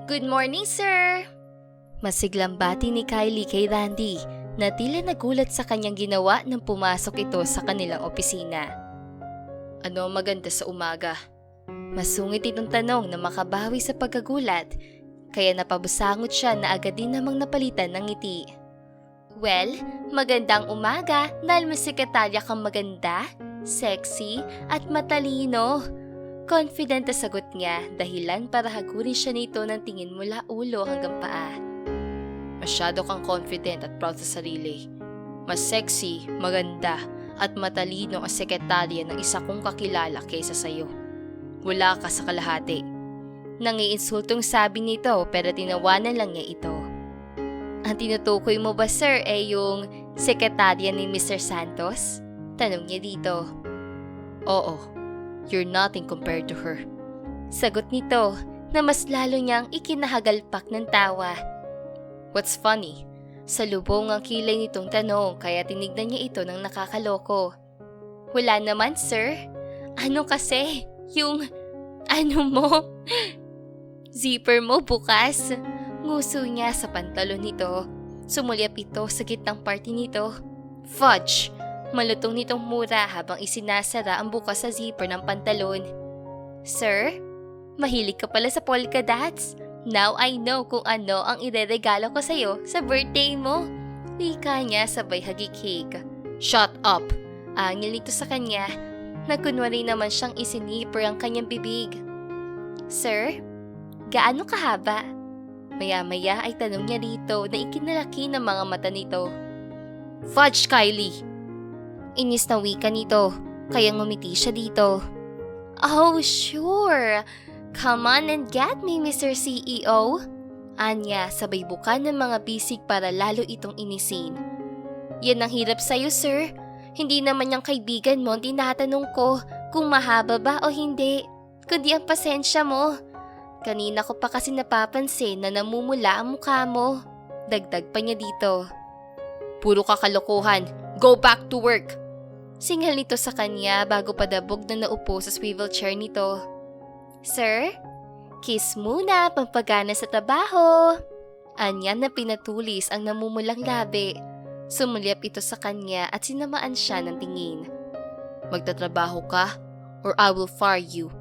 Good morning, sir! Masiglang bati ni Kylie kay Randy na tila nagulat sa kanyang ginawa nang pumasok ito sa kanilang opisina. Ano maganda sa umaga? Masungit itong tanong na makabawi sa pagkagulat, kaya napabusangot siya na agad din namang napalitan ng ngiti. Well, magandang umaga dahil may sekretarya kang maganda, sexy at matalino. Confident na sagot niya, dahilan para hagurin siya nito ng tingin mula ulo hanggang paa. Masyado kang confident at proud sa sarili. Mas sexy, maganda at matalino ang sekretarya ng isa kong kakilala kaysa sayo. Wala ka sa kalahati. Nangiinsultong sabi nito pero tinawanan lang niya ito. Ang tinutukoy mo ba, sir, yung sekretarya ni Mr. Santos? Tanong niya dito. Oo. You're nothing compared to her. Sagot nito na mas lalo niyang ikinahagalpak ng tawa. What's funny? Salubong ang kilay nitong tanong kaya tinignan niya ito ng nakakaloko. Wala naman, sir. Ano kasi? Yung ano mo? Zipper mo bukas. Nguso niya sa pantalon nito. Sumulyap ito sa gitnang party nito. Fudge! Malutong nitong mura habang isinasara ang bukas sa zipper ng pantalon. Sir, mahilig ka pala sa polka dots. Now I know kung ano ang ireregalo ko sa'yo sa birthday mo. Wika niya sabay hagikik. Shut up! Angil nito sa kanya na kunwari naman siyang isinipper ang kanyang bibig. Sir, gaano kahaba? Maya-maya ay tanong niya dito na ikinalaki ng mga mata nito. Fudge, Kylie! Inis na wika nito, kaya ngumiti siya dito. Oh, sure. Come on and get me, Mr. CEO. Anya, sabay buka ng mga bisig para lalo itong inisin. Yan ang hirap sa'yo, sir. Hindi naman yung kaibigan mo tinatanong ko kung mahaba ba o hindi, kundi ang pasensya mo. Kanina ko pa kasi napapansin na namumula ang mukha mo. Dagdag pa niya dito. Puro kakalokohan. Go back to work! Singhal nito sa kanya bago padabog na naupo sa swivel chair nito. Sir, kiss muna pampagana sa trabaho. Anya na pinatulis ang namumulang labi. Sumulyap ito sa kanya at sinamaan siya ng tingin. Magtatrabaho ka or I will fire you.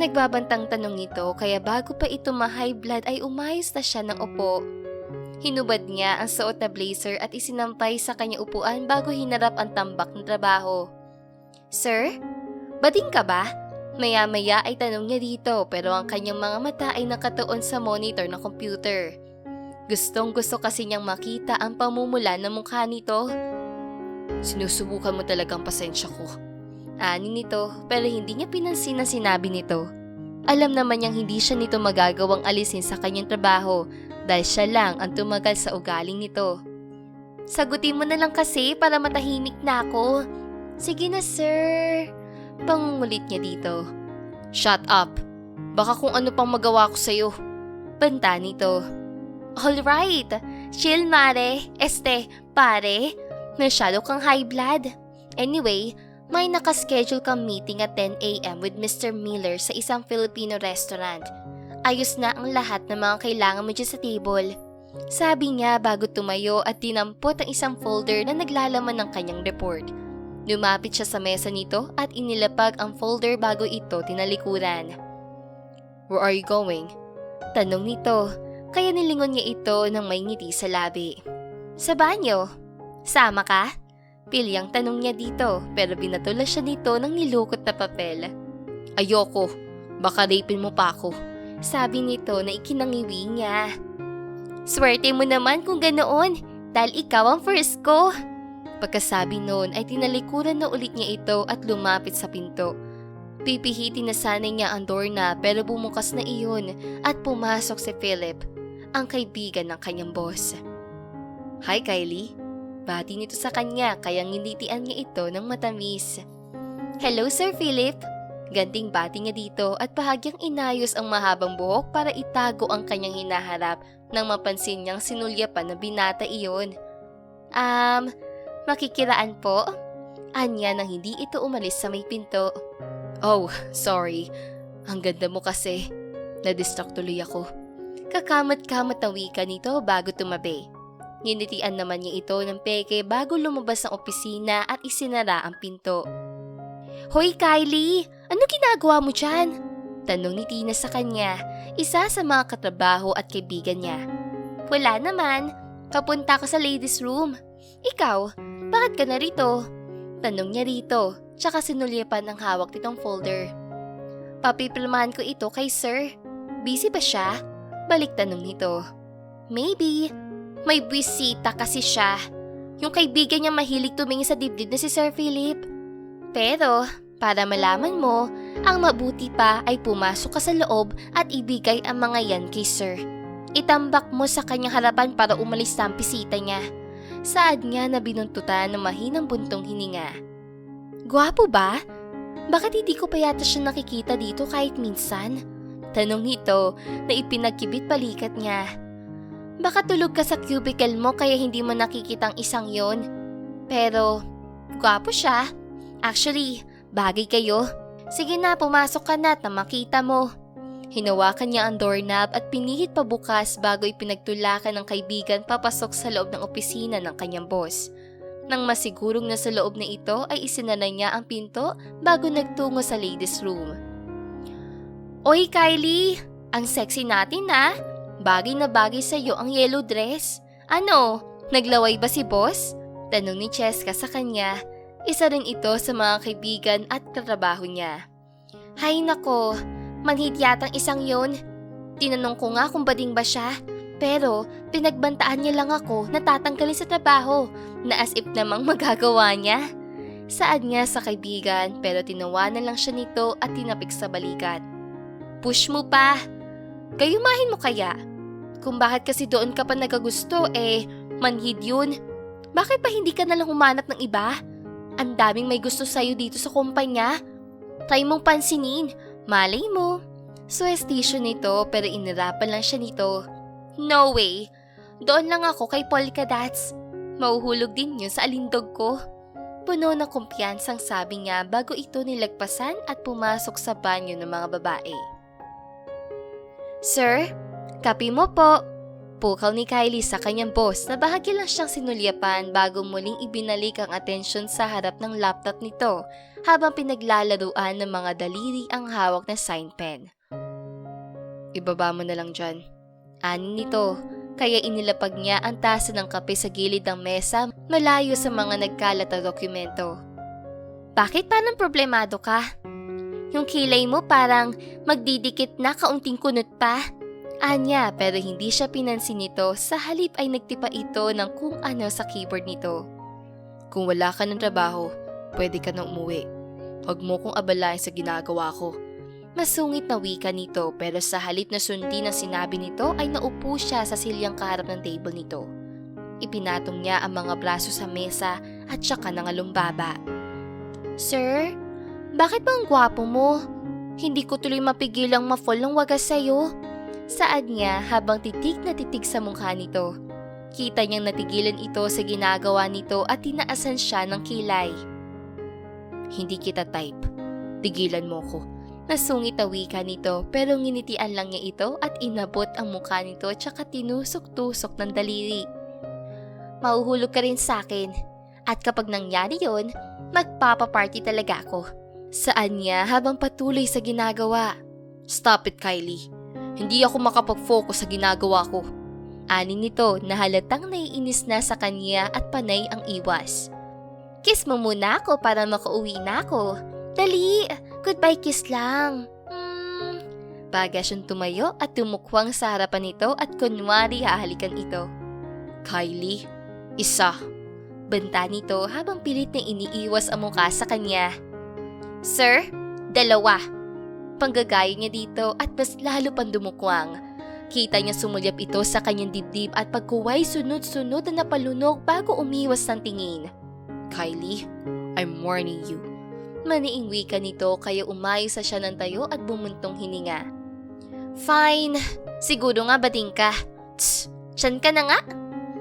Nagbabantang tanong nito kaya bago pa ito ma-high blood ay umayos na siya ng upo. Hinubad niya ang suot na blazer at isinampay sa kanyang upuan bago hinarap ang tambak ng trabaho. Sir, bading ka ba? Maya-maya ay tanong niya dito pero ang kanyang mga mata ay nakatuon sa monitor ng computer. Gustong-gusto kasi niyang makita ang pamumula ng mukha nito. Sinusubukan mo talagang pasensya ko. Ani nito pero hindi niya pinansin na sinabi nito. Alam naman niyang hindi siya nito magagawang alisin sa kanyang trabaho dahil siya lang ang tumagal sa ugaling nito. Sagutin mo na lang kasi para matahimik na ako. Sige na, sir. Pangungulit niya dito. Shut up. Baka kung ano pang magawa ko sa'yo. Banta nito. Alright. Chill, mare. Pare. Masyado kang high blood. Anyway, may nakaschedule kang meeting at 10 a.m. with Mr. Miller sa isang Filipino restaurant. Ayos na ang lahat ng mga kailangan mo dyan sa table. Sabi niya bago tumayo at dinampot ang isang folder na naglalaman ng kanyang report. Lumapit siya sa mesa nito at inilapag ang folder bago ito tinalikuran. Where are you going? Tanong nito, kaya nilingon niya ito ng may ngiti sa labi. Sa banyo. Sama ka? Pilyang tanong niya dito pero binatulas siya nito ng nilukot na papel. Ayoko, baka rapin mo pa ako. Sabi nito na ikinangiwi niya. Swerte mo naman kung ganoon dahil ikaw ang first ko. Pagkasabi noon ay tinalikuran na ulit niya ito at lumapit sa pinto. Pipihitin na sana niya ang doorknob pero bumukas na iyon at pumasok si Philip, ang kaibigan ng kanyang boss. Hi Kylie. Bati nito sa kanya kaya nginitian niya ito ng matamis. Hello Sir Philip. Ganting bati niya dito at bahagyang inayos ang mahabang buhok para itago ang kanyang hinaharap nang mapansin niyang sinulyapan na binata iyon. Makikiraan po? Anya nang hindi ito umalis sa may pinto. Oh, sorry. Ang ganda mo kasi. Na-distract tuloy ako. Kakamot-kamot na wika nito bago tumabi. Ninitian naman niya ito ng peke bago lumabas ng opisina at isinara ang pinto. Hoy Kylie! Ano ginagawa mo dyan? Tanong ni Tina sa kanya, isa sa mga katrabaho at kaibigan niya. Wala naman. Papunta ko sa ladies room. Ikaw, bakit ka narito? Tanong niya rito, tsaka sinulyapan ang hawak nitong folder. Papipirmahan ko ito kay sir. Busy ba siya? Balik tanong nito. Maybe. May bisita kasi siya. Yung kaibigan niya mahilig tumingin sa dibdib na si Sir Philip. Pero, para malaman mo, ang mabuti pa ay pumasok ka sa loob at ibigay ang mga yan kay sir. Itambak mo sa kanyang harapan para umalis sa bisita niya. Saad niya na binuntutan ng mahinang buntong hininga. Gwapo ba? Bakit hindi ko pa yata siya nakikita dito kahit minsan? Tanong nito na ipinagkibit balikat niya. Baka tulog ka sa cubicle mo kaya hindi mo nakikitang isang yon. Pero, gwapo siya. Actually, bagay kayo. Sige na, pumasok ka na at makita mo. Hinawakan niya ang doorknob at pinihit pa bukas bago ipinagtulakan ng kaibigan papasok sa loob ng opisina ng kanyang boss. Nang masigurong na sa loob na ito ay isinara niya ang pinto bago nagtungo sa ladies room. Oy Kylie, ang sexy natin ah. Bagay na bagay sa'yo ang yellow dress. Ano, naglaway ba si boss? Tanong ni Cheska sa kanya. Isa rin ito sa mga kaibigan at katrabaho niya. Hay nako, manhid yatang isang yon. Tinanong ko nga kung bading ba siya. Pero pinagbantaan niya lang ako na tatanggalin sa trabaho na as if namang magagawa niya. Saad niya sa kaibigan pero tinawanan lang siya nito at tinapik sa balikat. Push mo pa. Gayumahin mo kaya. Kung bakit kasi doon ka pa nagagusto manhid yun. Bakit pa hindi ka nalang humanap ng iba? Ang daming may gusto sa'yo dito sa kumpanya. Try mong pansinin. Malay mo. Suwestisyon nito pero inirapan lang siya nito. No way. Doon lang ako kay Polka Dots. Mauhulog din yun sa alindog ko. Puno ng kumpiyansang sabi niya bago ito nilagpasan at pumasok sa banyo ng mga babae. Sir, kape mo po. Pukaw ni Kylie sa kanyang boss na bahagi lang siyang sinulyapan bago muling ibinalik ang atensyon sa harap ng laptop nito habang pinaglalaruan ng mga daliri ang hawak na sign pen. Ibaba mo na lang dyan. Anin nito, kaya inilapag niya ang tasa ng kape sa gilid ng mesa malayo sa mga nagkalat na dokumento. Bakit parang problemado ka? Yung kilay mo parang magdidikit na kaunting kunot pa. Anya pero hindi siya pinansin nito sa halip ay nagtipa ito ng kung ano sa keyboard nito. Kung wala ka ng trabaho, pwede ka nang umuwi. Huwag mo kong abalain sa ginagawa ko. Masungit na wika nito pero sa halip na sundin ang sinabi nito ay naupo siya sa silyang kaharap ng table nito. Ipinatong niya ang mga braso sa mesa at saka nangalumbaba. Sir, bakit ba ang gwapo mo? Hindi ko tuloy mapigilang ma-fall ng wagas sa'yo. Saad niya habang titig na titig sa mukha nito. Kita niyang natigilan ito sa ginagawa nito at tinaasan siya ng kilay. Hindi kita type. Tigilan mo ko. Nasungit na wika nito pero nginitian lang niya ito at inabot ang mukha nito tsaka tinusok-tusok ng daliri. Mauhulog ka rin sa akin. At kapag nangyari yon, magpapaparty talaga ako. Saad niya habang patuloy sa ginagawa. Stop it, Kylie. Hindi ako makapag-focus sa ginagawa ko. Anin nito na halatang naiinis na sa kanya at panay ang iwas. Kiss mo muna ako para makauwi na ako. Dali, goodbye kiss lang. Baga siyang tumayo at tumukwang sa harapan nito at kunwari hahalikan ito. Kylie, isa. Banta nito habang pilit na iniiwas ang mukha sa kanya. Sir, dalawa. Panggagayo niya dito at mas lalo pang dumukwang. Kita niya sumulyap ito sa kanyang dibdib at pagkuway sunod-sunod na napalunog bago umiwas ng tingin. Kylie, I'm warning you. Maniing wika nito kaya umayos sa siya ng tayo at bumuntong hininga. Fine, siguro nga bading ka. Tss, tiyan ka na nga.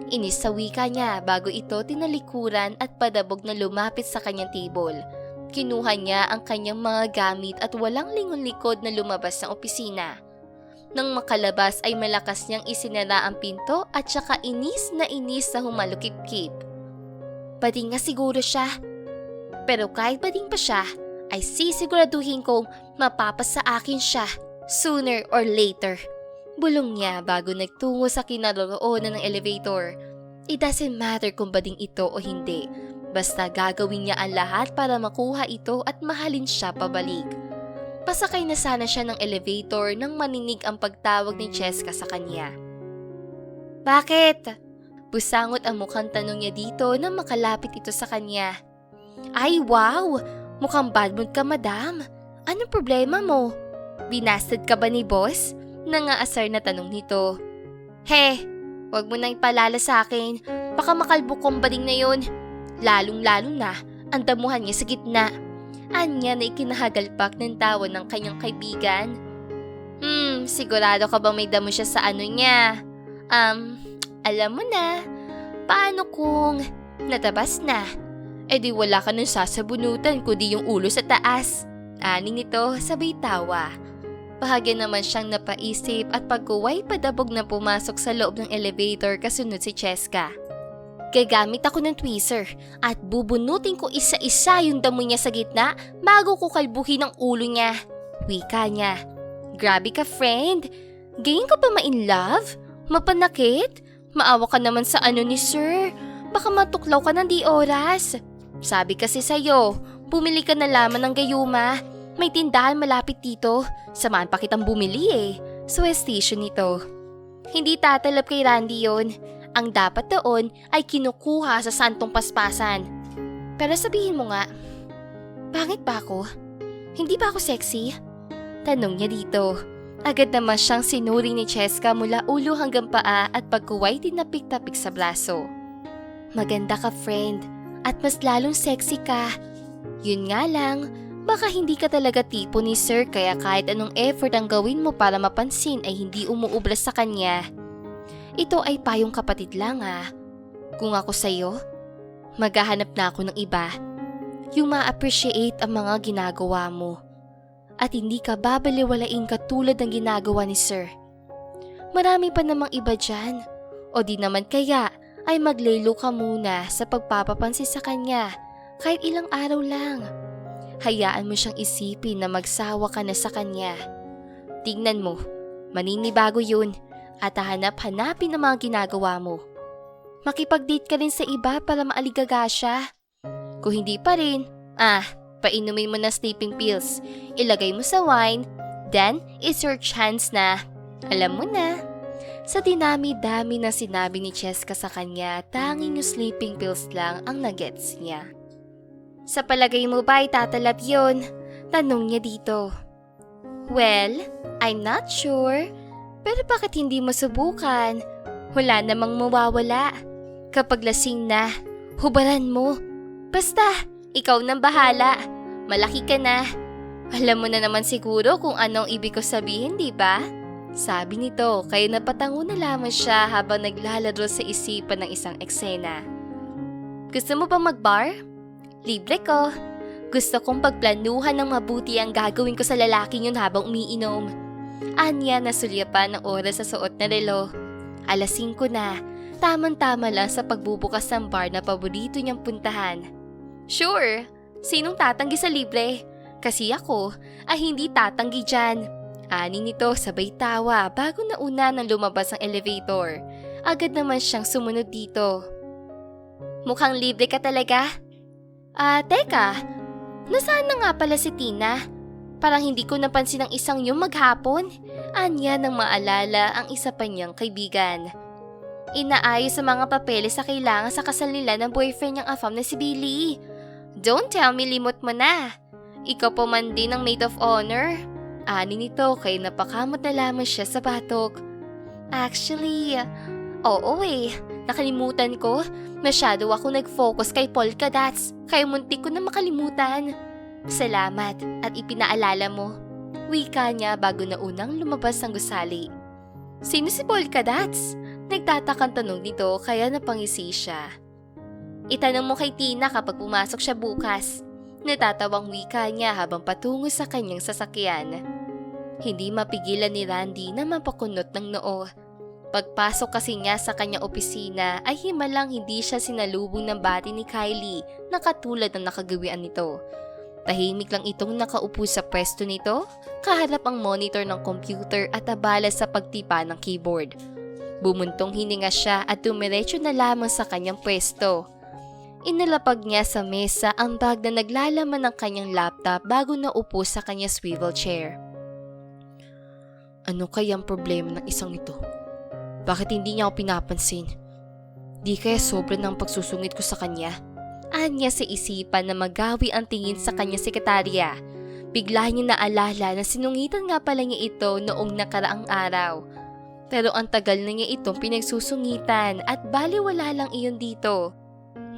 Inis sa wika niya bago ito tinalikuran at padabog na lumapit sa kanyang table. Kinuha niya ang kanyang mga gamit at walang lingon likod na lumabas ng opisina. Nang makalabas ay malakas niyang isinara ang pinto at saka inis na humalukip-kip. Bading nga siguro siya. Pero kahit bading pa siya, ay sisiguraduhin kong mapapasa akin siya sooner or later. Bulong niya bago nagtungo sa kinaroroonan ng elevator. It doesn't matter kung bading ito o hindi. Basta gagawin niya ang lahat para makuha ito at mahalin siya pabalik. Pasakay na sana siya ng elevator nang maninig ang pagtawag ni Cheska sa kanya. Bakit? Busangot ang mukhang tanong niya dito nang makalapit ito sa kanya. Ay wow! Mukhang bad mood ka, madam. Anong problema mo? Binasted ka ba ni boss? Nangaasar na tanong nito. Wag mo nang ipalala sa akin. Baka makalbok kong bading na yun. Lalong-lalo na, ang damuhan niya sa gitna. Anya na ikinahagalpak ng tawa ng kanyang kaibigan. Sigurado ka bang may damo siya sa ano niya? Alam mo na. Paano kung natabas na? E di wala ka nang sasabunutan kundi yung ulo sa taas. Ani nito sabay tawa. Bahagya naman siyang napaisip at pagkuway padabog na pumasok sa loob ng elevator kasunod si Cheska. Gagamit ako ng tweezer at bubunutin ko isa-isa yung damo niya sa gitna bago ko kalbuhin ang ulo niya. Wika niya. Grabe ka, friend. Gayon ka pa ma-in love? Mapanakit? Maawa ka naman sa ano ni sir. Baka matuklaw ka ng di oras. Sabi kasi sa'yo, bumili ka na lamang ng gayuma. May tindahan malapit dito. Samahan pa kitang bumili eh. So station nito. Hindi tatalab kay Randy yon. Ang dapat doon ay kinukuha sa santong paspasan. Pero sabihin mo nga, pangit ba ako? Hindi ba ako sexy? Tanong niya dito. Agad naman siyang sinuri ni Cheska mula ulo hanggang paa at pagkuway tinapik-tapik sa braso. Maganda ka, friend. At mas lalong sexy ka. Yun nga lang, baka hindi ka talaga tipo ni sir kaya kahit anong effort ang gawin mo para mapansin ay hindi umuubra sa kanya. Ito ay payong kapatid lang Kung ako sa'yo, maghahanap na ako ng iba. Yung ma-appreciate ang mga ginagawa mo. At hindi ka babaliwalain katulad ng ginagawa ni sir. Marami pa namang iba dyan. O di naman kaya ay maglelo ka muna sa pagpapapansin sa kanya kahit ilang araw lang. Hayaan mo siyang isipin na magsawa ka na sa kanya. Tingnan mo, maninibago yun at hahanap-hanapin ang mga ginagawa mo. Makipag-date ka rin sa iba para maaligaga siya. Kung hindi pa rin, painumin mo na sleeping pills. Ilagay mo sa wine, then it's your chance na. Alam mo na. Sa dinami-dami na sinabi ni Cheska sa kanya, tanging yung sleeping pills lang ang nagets niya. Sa palagay mo ba ay tatalab yun? Tanong niya dito. Well, I'm not sure. Pero bakit hindi mo subukan? Wala namang mawawala. Kapag lasing na, hubaran mo. Basta, ikaw nang bahala. Malaki ka na. Alam mo na naman siguro kung anong ibig ko sabihin, di ba? Sabi nito, kaya napatango na lamang siya habang naglalaro sa isipan ng isang eksena. Gusto mo ba mag-bar? Libre ko. Gusto kong pagplanuhan ng mabuti ang gagawin ko sa lalaking yun habang umiinom. Anya na sulyapan ng oras sa suot na relo. 5:00 na. Tamang-tama lang sa pagbubukas ng bar na paborito niyang puntahan. Sure, sinong tatanggi sa libre? Kasi ako ay hindi tatanggi dyan. Ani nito sabay tawa bago nauna nang lumabas ang elevator. Agad naman siyang sumunod dito. Mukhang libre ka talaga? Teka, nasaan na nga pala si Tina? Parang hindi ko napansin ang isang yung maghapon. Anya nang maalala ang isa pa niyang kaibigan. Inaayos sa mga papeles sa kailangan sa kasal nila ng boyfriend niyang afam na si Billy. Don't tell me limot mo na. Ikaw pa man din ang maid of honor. Ani nito kay napakamot na lamang siya sa batok. Actually, oo nakalimutan ko. Masyado ako nag-focus kay polka dots, kaya muntik ko na makalimutan. Salamat at ipinaalala mo. Wika niya bago na unang lumabas ang gusali. Sino si polka dots? Nagtatakang tanong nito kaya napangisi siya. Itanong mo kay Tina kapag pumasok siya bukas. Natatawang wika niya habang patungo sa kanyang sasakyan. Hindi mapigilan ni Randy na mapakunot ng noo. Pagpasok kasi niya sa kanyang opisina ay himalang hindi siya sinalubong ng bati ni Kylie na katulad ng nakagawian nito. Tahimik lang itong nakaupo sa pwesto nito, kaharap ang monitor ng computer at abala sa pagtipa ng keyboard. Bumuntong hininga siya at tumiretso na lamang sa kanyang pwesto. Inalapag niya sa mesa ang bag na naglalaman ng kanyang laptop bago naupo sa kanyang swivel chair. Ano kayang problema ng isang ito? Bakit hindi niya ako pinapansin? Di kaya sobra ng pagsusungit ko sa kanya? Anya sa isipan na magawi ang tingin sa kanyang sekretarya. Bigla niya naalala na sinungitan nga pala niya ito noong nakaraang araw. Pero ang tagal na niya itong pinagsusungitan at baliwala lang iyon dito.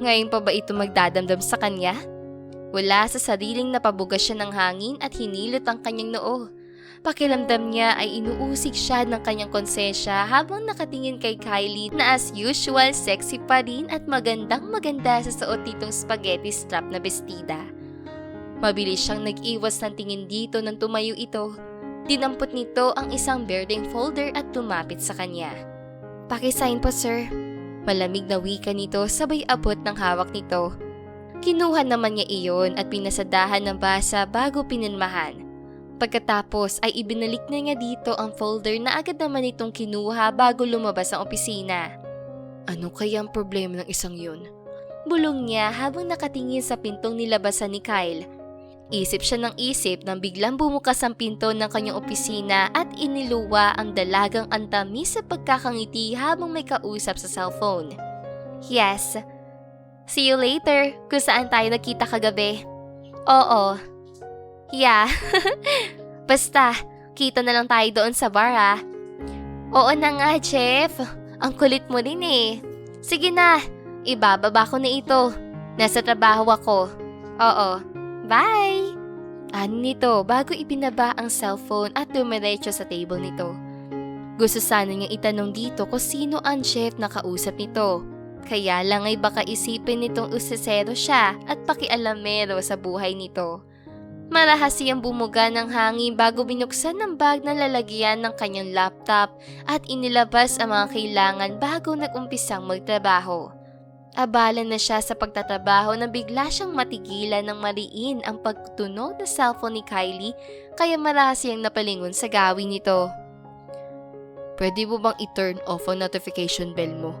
Ngayon pa ba ito magdadamdam sa kanya? Wala sa sariling napabuga siya ng hangin at hinilot ang kanyang noo. Pakiramdam niya ay inuusig siya ng kanyang konsensya habang nakatingin kay Kylie na as usual sexy pa rin at magandang-maganda sa suot nitong spaghetti strap na bestida. Mabilis siyang nag-iwas ng tingin dito nang tumayo ito. Dinampot nito ang isang birding folder at lumapit sa kanya. "Pakisign po, sir." Malamig na wika nito sabay abot ng hawak nito. Kinuha naman niya iyon at pinasadahan ng basa bago pinirmahan. Pagkatapos ay ibinalik na niya dito ang folder na agad naman itong kinuha bago lumabas ang opisina. Ano kaya ang problema ng isang yun? Bulong niya habang nakatingin sa pintong nilabasan ni Kyle. Isip siya ng isip nang biglang bumukas ang pinto ng kanyang opisina at iniluwa ang dalagang antamis sa pagkakangiti habang may kausap sa cellphone. "Yes. See you later kung saan tayo nakita kagabi." "Oo." "Yeah." "Basta, kita na lang tayo doon sa bar ah." "Oo na nga, Jeff. Ang kulit mo rin eh." "Sige na, ibababa ko na ito. Nasa trabaho ako." "Oo. Bye." Ano nito bago ibinaba ang cellphone at dumiretso sa table nito. Gusto sana niyang itanong dito kung sino ang Jeff na kausap nito. Kaya lang ay baka isipin nitong usesero siya at pakialamero sa buhay nito. Marahas siyang bumuga ng hangin bago binuksan ng bag na lalagyan ng kanyang laptop at inilabas ang mga kailangan bago nag-umpisang magtrabaho. Abala na siya sa pagtatrabaho na bigla siyang matigilan ng mariin ang pagtunog na cellphone ni Kylie kaya marahas siyang napalingon sa gawin nito. "Pwede mo bang i-turn off ang notification bell mo?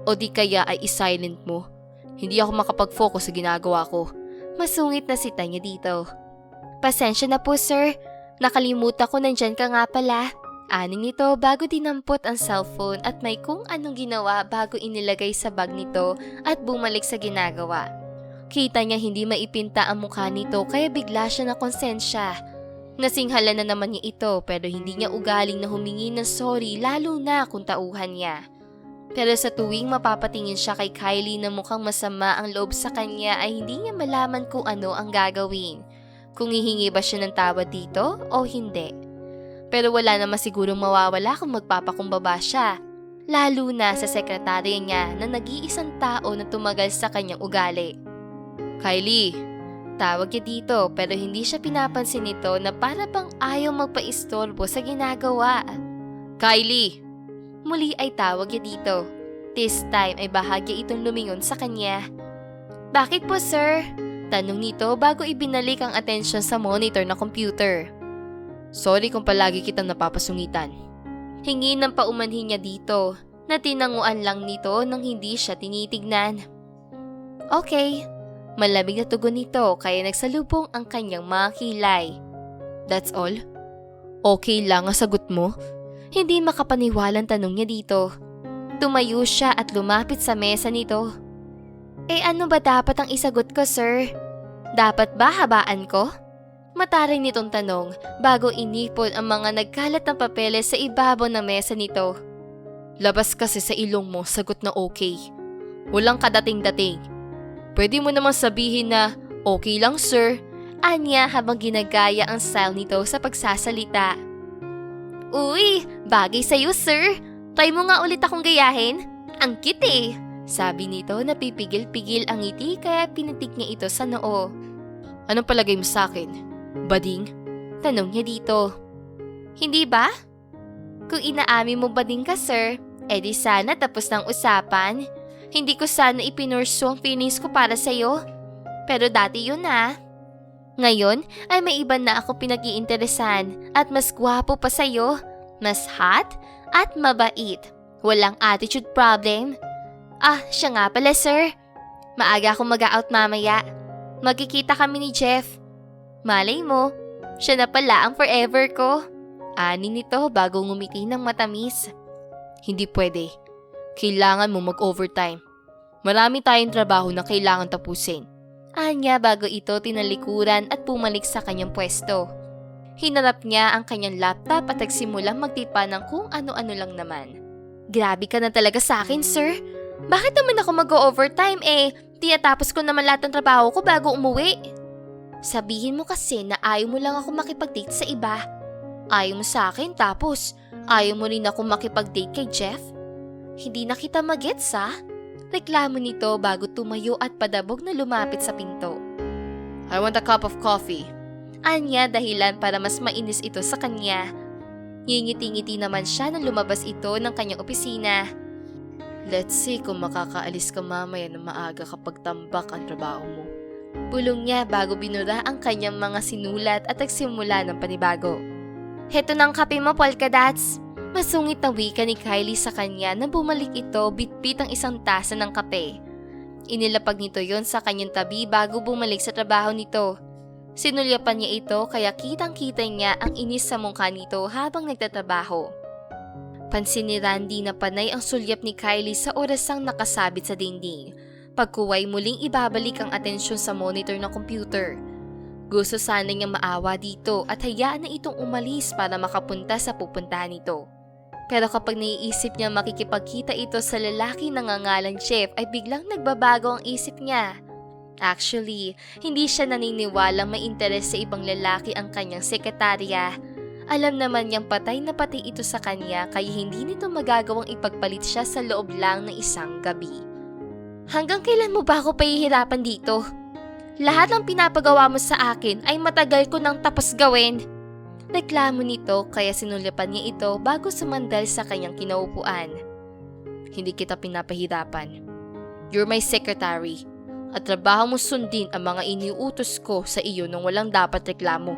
O di kaya ay i-silent mo? Hindi ako makapag-focus sa ginagawa ko." Masungit na sita niya dito. "Pasensya na po sir, nakalimutan ko nandyan ka nga pala." Ani nito bago dinampot ang cellphone at may kung anong ginawa bago inilagay sa bag nito at bumalik sa ginagawa. Kita niya hindi maipinta ang mukha nito kaya bigla siya na konsensya. Nasinghala na naman niya ito pero hindi niya ugaling na humingi ng sorry lalo na kung tauhan niya. Pero sa tuwing mapapatingin siya kay Kylie na mukhang masama ang loob sa kanya ay hindi niya malaman kung ano ang gagawin. Kung hihingi ba siya ng tawad dito o hindi. Pero wala naman sigurong mawawala kung magpapakumbaba siya. Lalo na sa sekretarya niya na nag-iisang tao na tumagal sa kanyang ugali. "Kylie," tawag niya dito pero hindi siya pinapansin nito na para bang ayaw magpaistorbo sa ginagawa. "Kylie!" Muli ay tawag niya dito. This time ay bahagya itong lumingon sa kanya. "Bakit po sir?" Tanong nito bago ibinalik ang atensyon sa monitor na computer. "Sorry kung palagi kitang napapasungitan." Hingi ng paumanhin niya dito na tinanguan lang nito nang hindi siya tinitignan. "Okay." Malamig na tugon nito kaya nagsalubong ang kanyang mga kilay. "That's all? Okay lang ang sagot mo?" Hindi makapaniwalang tanong niya dito. Tumayo siya at lumapit sa mesa nito. Ano ba dapat ang isagot ko, sir? Dapat ba habaan ko?" Mataray nitong tanong bago inipon ang mga nagkalat ng papeles sa ibabaw ng mesa nito. "Labas kasi sa ilong mo, sagot na okay. Walang kadating-dating. Pwede mo namang sabihin na okay lang sir." Anya habang ginagaya ang style nito sa pagsasalita. "Uy, bagay sa'yo sir. Try mo nga ulit akong gayahin. Ang cute eh." Sabi nito na pipigil-pigil ang ngiti kaya pinitik niya ito sa noo. "Anong palagay mo sa akin? Bading?" Tanong niya dito. Hindi ba? Kung inaamin mo ba din ka, sir, edi sana tapos ng usapan. Hindi ko sana ipinursu ang feelings ko para sa'yo. Pero dati yun ah. Ngayon ay may iba na ako pinag-iinteresan at mas gwapo pa sa'yo, mas hot at mabait. Walang attitude problem. Ah, siya nga pala sir. Maaga akong mag-out mamaya. Magkikita kami ni Jeff. Malay mo, siya na pala ang forever ko. Ani nito bago ngumiti ng matamis. Hindi pwede. Kailangan mo mag-overtime. Marami tayong trabaho na kailangan tapusin. Anya bago ito tinalikuran at bumalik sa kanyang pwesto. Hinarap niya ang kanyang laptop at nagsimulang magtipa ng kung ano-ano lang naman. Grabe ka na talaga sa akin, sir. Bakit naman ako mag-overtime tinatapos ko naman lahat ng trabaho ko bago umuwi? Sabihin mo kasi na ayaw mo lang ako makipag-date sa iba. Ayaw mo sa akin tapos ayaw mo rin ako makipag-date kay Jeff? Hindi na kita magets ha? Reklamo nito bago tumayo at padabog na lumapit sa pinto. I want a cup of coffee. Anya dahilan para mas mainis ito sa kanya. Ngingiti-ngiti naman siya nang lumabas ito ng kanyang opisina. Let's see kung makakaalis ka mamaya na maaga kapag tambak ang trabaho mo. Bulong niya bago binura ang kanyang mga sinulat at nagsimula ng panibago. Heto ng kape mo, Polka Dots. Masungit na wika ni Kylie sa kanya nang bumalik ito bitbit ang isang tasa ng kape. Inilapag nito yon sa kanyang tabi bago bumalik sa trabaho nito. Sinulyapan niya ito kaya kitang-kita niya ang inis sa mukha nito habang nagtatrabaho. Pansin ni Randy na panay ang sulyap ni Kylie sa orasang nakasabit sa dingding. Pagkuway muling ibabalik ang atensyon sa monitor ng computer. Gusto sana niyang maawa dito at hayaan na itong umalis para makapunta sa pupuntahan nito. Pero kapag naiisip niya makikipagkita ito sa lalaki na nangangalang Jeff ay biglang nagbabago ang isip niya. Actually, hindi siya naniniwalang may interes sa ibang lalaki ang kanyang sekretarya. Alam naman niyang patay na patay ito sa kanya kaya hindi nito magagawang ipagpalit siya sa loob lang ng isang gabi. Hanggang kailan mo ba ako pahihirapan dito? Lahat ng pinapagawa mo sa akin ay matagal ko nang tapos gawin. Reklamo nito kaya sinulyapan niya ito bago sumandal sa kanyang kinaupuan. Hindi kita pinapahirapan. You're my secretary. At trabaho mo sundin ang mga iniuutos ko sa iyo nang walang dapat reklamo.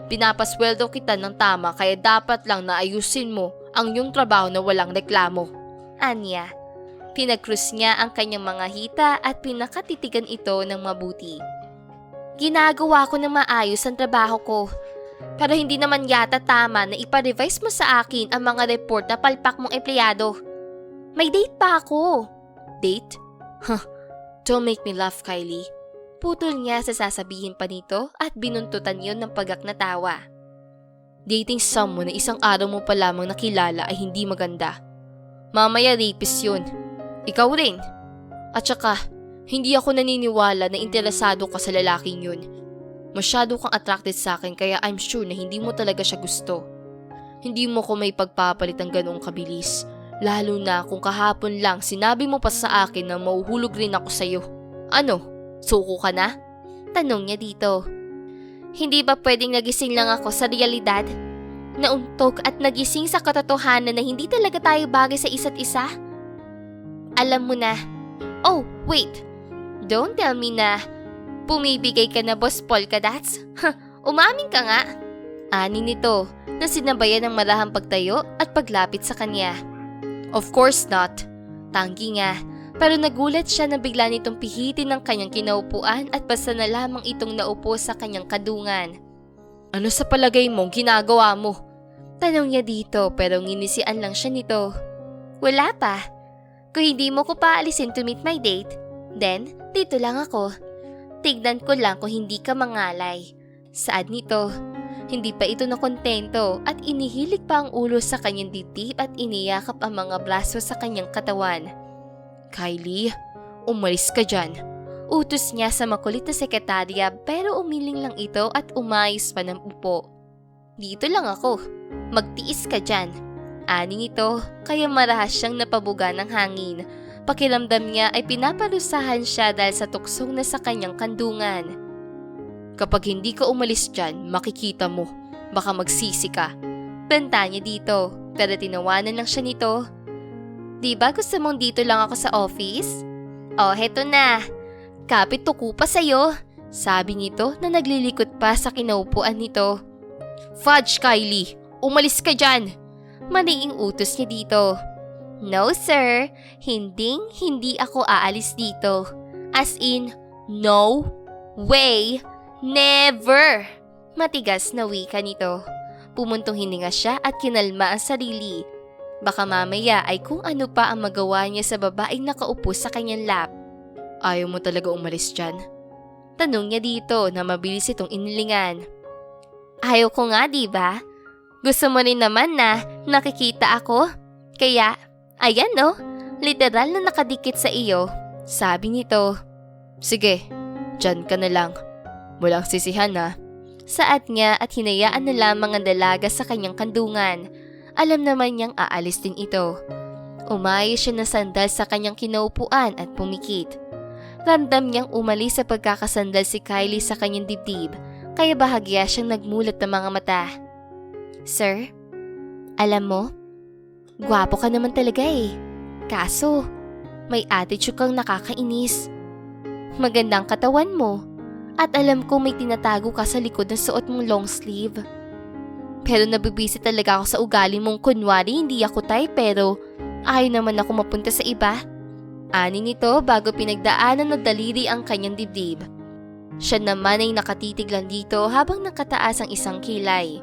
Pinapasweldo kita ng tama kaya dapat lang na ayusin mo ang iyong trabaho na walang reklamo. Anya. Pinagkrus niya ang kanyang mga hita at pinakatitigan ito ng mabuti. Ginagawa ko ng maayos ang trabaho ko. Pero hindi naman yata tama na ipa-revise mo sa akin ang mga report na palpak mong empleyado. May date pa ako. Date? Huh, don't make me laugh, Kylie. Putol niya sa sasabihin pa nito at binuntutan yon ng pagak na tawa. Dating someone na isang araw mo pa lamang nakilala ay hindi maganda. Mamaya rapist yun. Ikaw rin. At saka, hindi ako naniniwala na interesado ka sa lalaking yun. Masyado kang attracted sa akin kaya I'm sure na hindi mo talaga siya gusto. Hindi mo ko may pagpapalit ng ganoong kabilis. Lalo na kung kahapon lang sinabi mo pa sa akin na mauhulog rin ako sa'yo. Ano? Suko ka na? Tanong niya dito. Hindi ba pwedeng nagising lang ako sa realidad? Nauntog at nagising sa katotohanan na hindi talaga tayo bagay sa isa't isa? Alam mo na. Oh, wait. Don't tell me na pumibigay ka na, Boss Polka Dots. Umamin ka nga. Ani nito na sinabayan ng marahang pagtayo at paglapit sa kanya. Of course not. Tanggi nga. Pero nagulat siya na bigla nitong pihitin ng kanyang kinaupuan at basta na lamang itong naupo sa kanyang kadungan. Ano sa palagay mo ginagawa mo? Tanong niya dito pero nginisian lang siya nito. Wala pa. Kung hindi mo ko paalisin to meet my date, then dito lang ako. Tignan ko lang kung hindi ka mangalay. Saad nito. Hindi pa ito nakontento at inihilig pa ang ulo sa kanyang dibdib at iniyakap ang mga braso sa kanyang katawan. Kylie, umalis ka dyan. Utos niya sa makulit na sekretarya pero umiling lang ito at umayos pa ng upo. Dito lang ako. Magtiis ka dyan. Ani nito kaya marahas siyang napabuga ng hangin. Pakiramdam niya ay pinaparusahan siya dahil sa tuksong na sa kanyang kandungan. Kapag hindi ka umalis dyan, makikita mo. Baka magsisi ka. Banta niya dito, pero tinawanan lang siya nito. Di ba gusto mong dito lang ako sa office? Oh, heto na. Kapit tuko pa sa'yo, sabi nito na naglilikot pa sa kinaupuan nito. Fudge, Kylie! Umalis ka dyan! Maniing utos niya dito. No sir, hindi ako aalis dito. As in, no way, never! Matigas na wika nito. Pumuntong hininga siya at kinalma ang sarili. Baka mamaya ay kung ano pa ang magawa niya sa babaeng nakaupo sa kanyang lap. Ayaw mo talaga umalis dyan? Tanong niya dito na mabilis itong inilingan. Ayaw ko nga, diba? Gusto mo rin naman na nakikita ako? Kaya, ayan no, literal na nakadikit sa iyo, sabi nito. Sige, dyan ka na lang. Walang sisihan ha. Saad niya at hinayaan na lamang ang dalaga sa kanyang kandungan. Alam naman niyang aalis din ito. Umayos siya na sandal sa kanyang kinaupuan at pumikit. Ramdam niyang umalis sa pagkakasandal si Kylie sa kanyang dibdib, kaya bahagya siyang nagmulat ng mga mata. Sir, alam mo, gwapo ka naman talaga eh. Kaso, may attitude kang nakakainis. Magandang katawan mo, at alam ko may tinatago ka sa likod ng suot mong long sleeve. Pero nabibisi talaga ako sa ugali mong kunwari hindi ako type pero ayaw naman ako mapunta sa iba. Ani nito bago pinagdaanan ng daliri ang kanyang dibdib. Siya naman ay nakatitig lang dito habang nakataas ang isang kilay.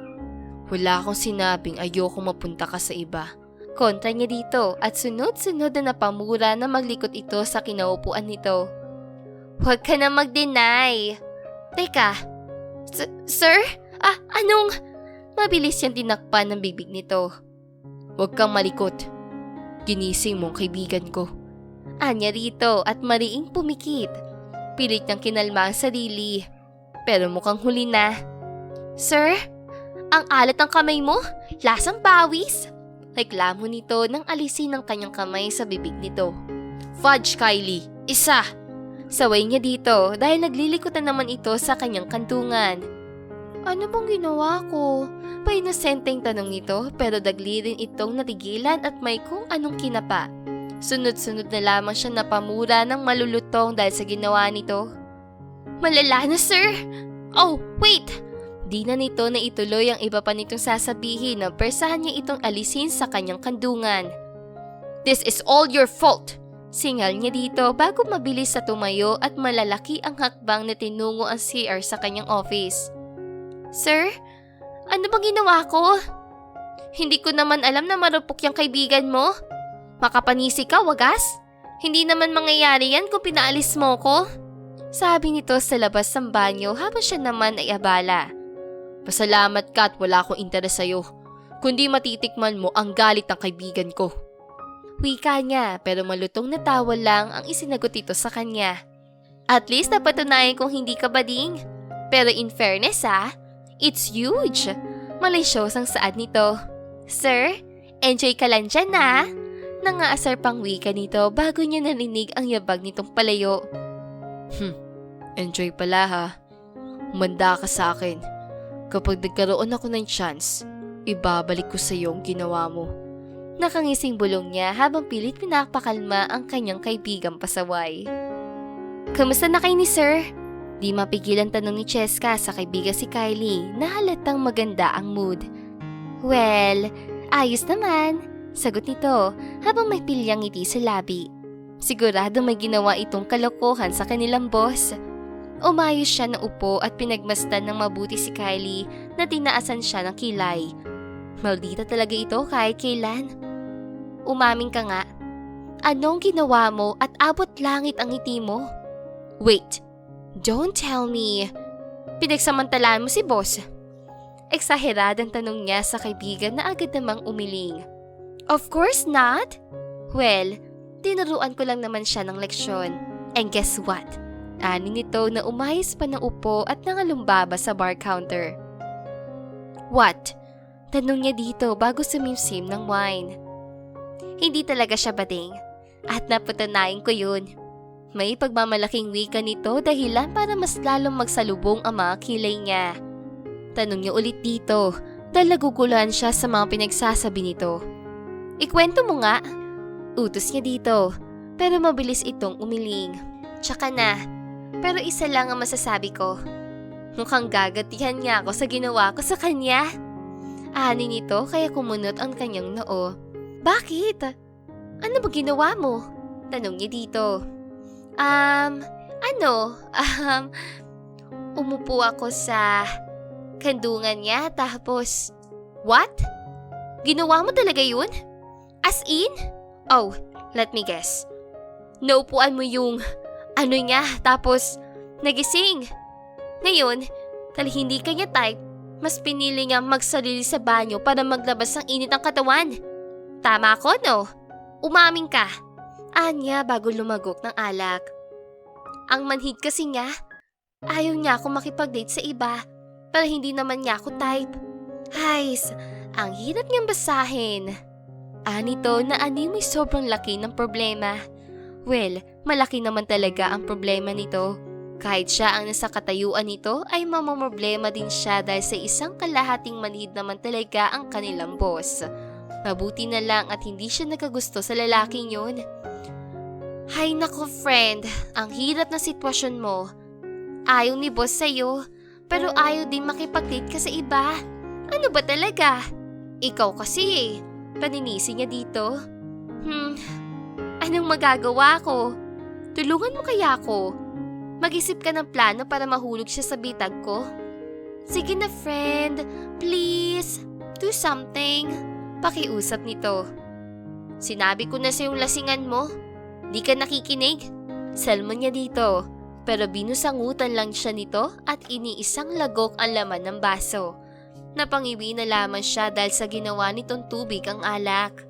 Wala akong sinabing ayoko mapunta ka sa iba. Kontra niya dito at sunod-sunod na napamura na maglikot ito sa kinaupuan nito. Huwag ka na mag-deny. Teka, sir? Anong? Mabilis siyang tinakpan ng bibig nito. Huwag kang malikot. Ginising mong kaibigan ko. Anya rito at mariing pumikit. Pilit niyang kinalma ang sarili. Pero mukhang huli na. Sir, ang alat ng kamay mo, lasang pawis. Reklamo nito nang alisin ng kanyang kamay sa bibig nito. Fudge, Kylie, isa! Saway niya dito dahil naglilikot na naman ito sa kanyang kantungan. Ano bang ginawa ko? Painosenteng tanong nito pero dagli rin itong natigilan at may kung anong kinapa. Sunod-sunod na lamang siya napamura ng malulutong dahil sa ginawa nito. Malala na, sir! Oh, wait! Di na nito na ituloy ang iba pa nitong sasabihin na persahan niya itong alisin sa kanyang kandungan. This is all your fault! Singal niya dito bago mabilis sa tumayo at malalaki ang hakbang na tinungo ang CR sa kanyang office. Sir, ano bang ginawa ko? Hindi ko naman alam na marupok yung kaibigan mo. Makapanisi ka, wagas? Hindi naman mangyayari yan kung pinaalis mo ko. Sabi nito sa labas ng banyo habang siya naman ay abala. Pasalamat ka at wala akong interes sa'yo. Kundi matitikman mo ang galit ng kaibigan ko. Wika niya pero malutong na tawa lang ang isinagot ito sa kanya. At least napatunayan kong hindi ka bading. Pero in fairness it's huge. Malisyosang saad nito. Sir, enjoy ka lang dyan Nangaasar pang wika nito bago niya narinig ang yabag nitong palayo. Enjoy pala ha. Umanda ka sa akin. Kapag nagkaroon ako ng chance, ibabalik ko sa iyo ang ginawa mo. Nakangising bulong niya habang pilit pinapakalma ang kanyang kaibigang pasaway. Kamusta na kayo ni sir? Di mapigilan tanong ni Cheska sa kaibigan si Kylie na halatang maganda ang mood. Well, ayos naman. Sagot nito habang may pilyang ngiti sa labi. Sigurado may ginawa itong kalokohan sa kanilang boss. Umayos siya na upo at pinagmasdan ng mabuti si Kylie na tinaasan siya ng kilay. Maldita talaga ito kahit kailan. Umaming ka nga. Anong ginawa mo at abot langit ang ngiti mo? Wait, don't tell me. Pinagsamantalaan mo si boss. Eksaheradang tanong niya sa kaibigan na agad namang umiling. Of course not. Well, tinuruan ko lang naman siya ng leksyon. And guess what? Ani nito na umayos pa ng upo at nangalumbaba sa bar counter. What? Tanong niya dito bago sumimsim ng wine. Hindi talaga siya bading. At napatunayan ko yun. May pagmamalaking wika nito dahilan para mas lalong magsalubong ang mga kilay niya. Tanong niya ulit dito dahil naguguluhan siya sa mga pinagsasabi nito. Ikwento mo nga. Utos niya dito, pero mabilis itong umiling. Tsaka na, pero isa lang ang masasabi ko. Mukhang gagatihan niya ako sa ginawa ko sa kanya. Ani nito kaya kumunot ang kanyang noo. Bakit? Ano ba ginawa mo? Tanong niya dito. Umupo ako sa kandungan niya tapos... What? Ginawa mo talaga yun? As in? Oh, let me guess. Naupuan mo yung niya tapos nagising. Ngayon, dahil hindi kanya type, mas pinili niya magsalili sa banyo para maglabas ng init ng katawan. Tama ako, no? Umamin ka. Anya bago lumagok ng alak. Ang manhid kasi niya, ayaw niya ako makipag-date sa iba, pero hindi naman niya ako type. Hays, ang hirap niyang basahin. Anito na may sobrang laki ng problema. Well, malaki naman talaga ang problema nito. Kahit siya ang nasa katayuan nito ay mamamroblema din siya dahil sa isang kalahating manhid naman talaga ang kanilang boss. Mabuti na lang at hindi siya nakagusto sa lalaking yun. Hay nako friend, ang hirap na sitwasyon mo. Ayaw ni boss sa'yo, pero ayaw din makipag-date ka sa iba. Ano ba talaga? Ikaw kasi paninisi niya dito. Anong magagawa ko? Tulungan mo kaya ako? Mag-isip ka ng plano para mahulog siya sa bitag ko? Sige na friend, please, do something. Pakiusap nito. Sinabi ko na sa yung lasingan mo. Di ka nakikinig? Salmon niya dito. Pero binusangutan lang siya nito at iniisang lagok ang laman ng baso. Napangiwi na lamang siya dahil sa ginawa nitong tubig ang alak.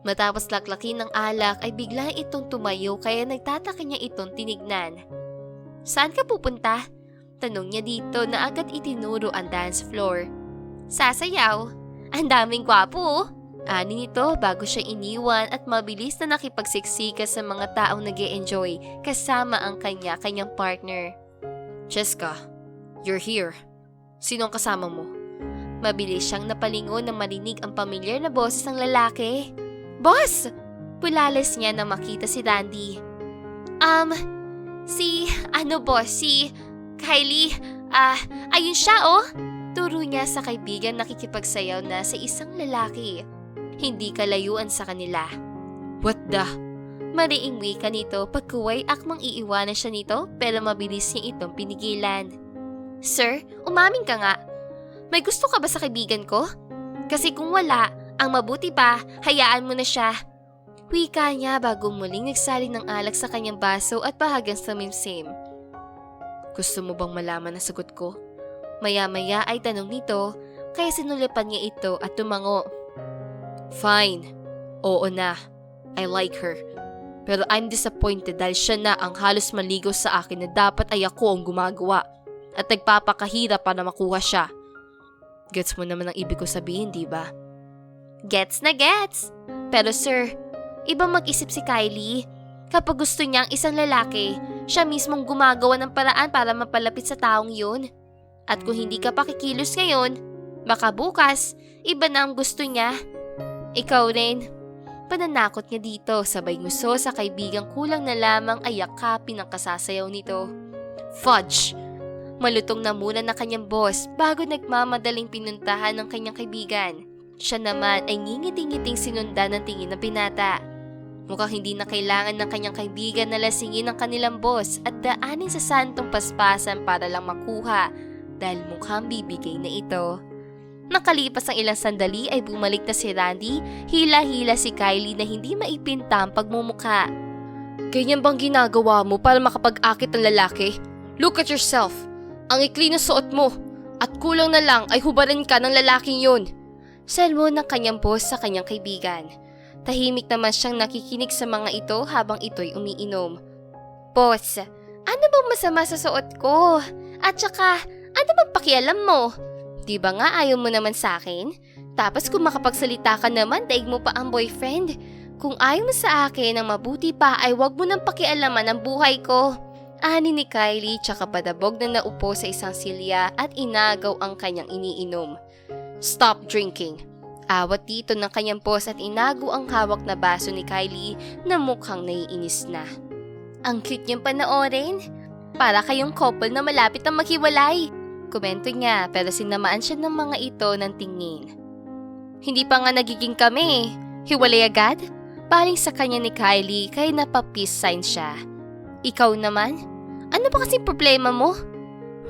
Matapos laklakin ng alak ay bigla itong tumayo kaya nagtataka niya itong tinignan. Saan ka pupunta? Tanong niya dito na agad itinuro ang dance floor. Sasayaw. Ang daming gwapo. Ani nito bago siya iniwan at mabilis na nakipagsiksika sa mga taong nag-e-enjoy kasama ang kanya-kanyang partner. Jessica, you're here. Sinong kasama mo? Mabilis siyang napalingon nang marinig ang pamilyar na boses ng lalaki. Boss! Pulalas niya nang makita si Randy. Si Kylie, ayun siya oh! Turo niya sa kaibigan nakikipagsayaw na sa isang lalaki. Hindi kalayuan sa kanila. What the? Mariing wika nito pagkuway akmang iiwanan siya nito pero mabilis niya itong pinigilan. Sir, umamin ka nga. May gusto ka ba sa kaibigan ko? Kasi kung wala, ang mabuti pa, hayaan mo na siya. Wika niya bago muling nagsaling ng alak sa kanyang baso at bahagang samimsim. Gusto mo bang malaman ang sagot ko? Maya-maya ay tanong nito, kaya sinulipan niya ito at tumango. Fine. Oo na. I like her. Pero I'm disappointed dahil siya na ang halos maligaw sa akin na dapat ay ako ang gumagawa at nagpapakahirap para makuha siya. Gets mo naman ang ibig ko sabihin, di ba? Gets na gets. Pero sir, ibang mag-isip si Kylie. Kapag gusto niya ang isang lalaki, siya mismong gumagawa ng paraan para mapalapit sa taong yun. At kung hindi ka pakikilos ngayon, baka bukas, iba na ang gusto niya. Ikaw rin. Pananakot niya dito sabay nguso sa kaibigang kulang na lamang ay yakapin ang kasasayaw nito. Fudge! Malutong na muna na kanyang boss bago nagmamadaling pinuntahan ng kanyang kaibigan. Siya naman ay ngingiti-ngiting sinundan ng tingin ng binata. Mukhang hindi na kailangan ng kanyang kaibigan na lasingin ang kanilang boss at daanin sa santong paspasan para lang makuha dahil mukhang bibigay na ito. Nakalipas ang ilang sandali ay bumalik na si Randy, hila-hila si Kylie na hindi maipinta ang pagmumukha. Ganyan bang ginagawa mo para makapag-akit ng lalaki? Look at yourself! Ang ikli na suot mo at kulang na lang ay hubarin ka ng lalaking yun. Salmon ng kanyang boss sa kanyang kaibigan. Tahimik naman siyang nakikinig sa mga ito habang ito'y umiinom. Boss, ano bang masama sa suot ko? At saka, ano bang pakialam mo? Di ba nga ayaw mo naman sa akin? Tapos kung makapagsalita ka naman, daig mo pa ang boyfriend. Kung ayaw mo sa akin, ang mabuti pa ay wag mo nang pakialaman ang buhay ko. Ani ni Kylie tsaka padabog na naupo sa isang silya at inagaw ang kanyang iniinom. Stop drinking. Awat dito ng kanyang boss at inago ang hawak na baso ni Kylie na mukhang naiinis na. Ang cute niyang panoorin. Para kayong couple na malapit na maghiwalay. Komento niya pero sinamaan siya ng mga ito ng tingin. Hindi pa nga nagiging kami. Hiwalay agad? Paling sa kanya ni Kylie kaya napa-peace sign siya. Ikaw naman? Ano ba kasing problema mo?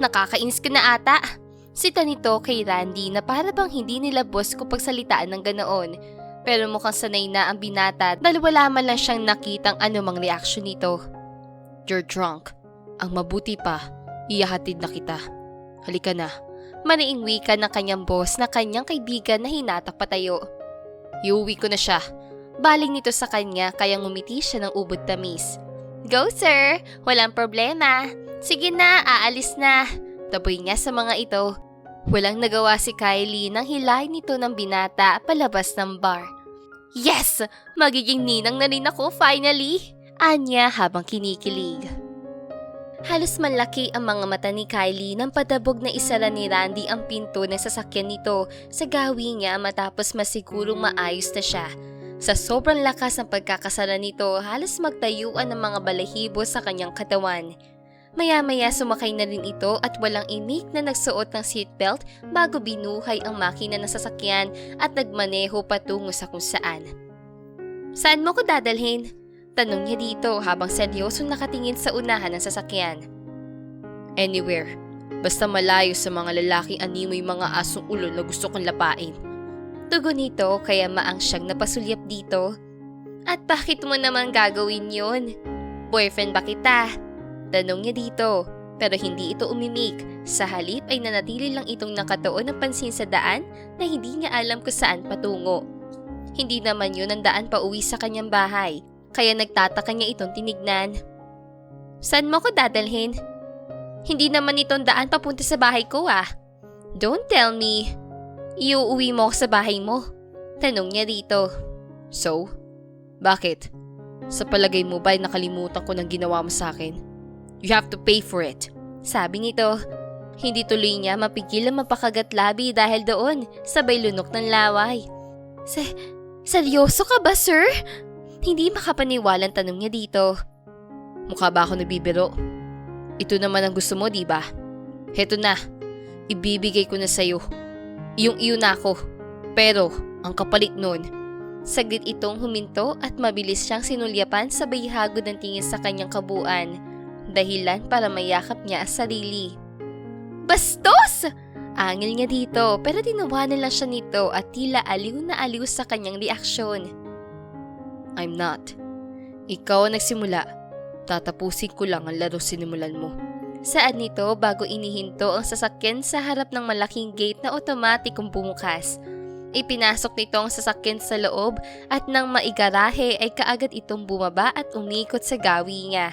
Nakakainis ka na ata. Sita nito kay Randy na para bang hindi nila boss ko pagsalitaan ng ganoon. Pero mukhang sanay na ang binata dahil wala man lang siyang nakitang anumang reaksyon nito. You're drunk. Ang mabuti pa, iyahatid na kita. Halika na. Maniing wika ng kanyang boss na kanyang kaibigan na hinatak patayo. Iuwi ko na siya. Baling nito sa kanya kaya ngumiti siya ng ubod tamis. Go sir, walang problema. Sige na, aalis na. Taboy niya sa mga ito. Walang nagawa si Kylie nang hilahin nito ng binata palabas ng bar. Yes! Magiging ninang na rin ako finally! Anya habang kinikilig. Halos malaki ang mga mata ni Kylie nang padabog na isara ni Randy ang pinto ng sasakyan nito sa gawin niya matapos masigurong maayos na siya. Sa sobrang lakas ng pagkakasara nito, halos magtayuan ng mga balahibo sa kanyang katawan. Maya-maya sumakay na rin ito at walang imik na nagsuot ng seatbelt bago binuhay ang makina ng sasakyan at nagmaneho patungo sa kung saan. Saan mo ko dadalhin? Tanong niya dito habang seryosong nakatingin sa unahan ng sasakyan. Anywhere. Basta malayo sa mga lalaking animoy mga asong ulo na gusto kong lapain. Tugon nito kaya maang siyang napasulyap dito. At bakit mo naman gagawin yun? Boyfriend ba kita? Tanong niya dito pero hindi ito umimik. Sa halip ay nanatili lang itong nakatuon ng pansin sa daan na hindi niya alam kung saan patungo. Hindi naman yun ang daan pa uwi sa kanyang bahay. Kaya nagtataka niya itong tinignan. Saan mo ko dadalhin? Hindi naman itong daan papunta sa bahay ko ah. Don't tell me. Iuuwi mo ako sa bahay mo. Tanong niya dito. So? Bakit? Sa palagay mo ba nakalimutan ko ng ginawa mo sa akin? You have to pay for it. Sabi nito. Hindi tuloy niya mapigil ang mapakagat labi dahil doon sabay lunok ng laway. Seryoso ka ba sir? Hindi makapaniwalang tanong niya dito. Mukha ba ako nabibiro? Ito naman ang gusto mo, di ba? Heto na, ibibigay ko na sa'yo. Iyong-iyo na ako. Pero, ang kapalit nun. Saglit itong huminto at mabilis siyang sinulyapan sabay hagod ng tingin sa kanyang kabuuan. Dahilan para mayakap niya ang sarili. Bastos! Angil niya dito pero tinawanan lang siya nito at tila aliw na aliw sa kanyang reaksyon. I'm not. Ikaw ang nagsimula. Tatapusin ko lang ang laro sinimulan mo. Saan nito bago inihinto ang sasakyan sa harap ng malaking gate na otomatikong bumukas. Ipinasok nito ang sasakyan sa loob at nang maigarahe ay kaagad itong bumaba at umikot sa gawi niya.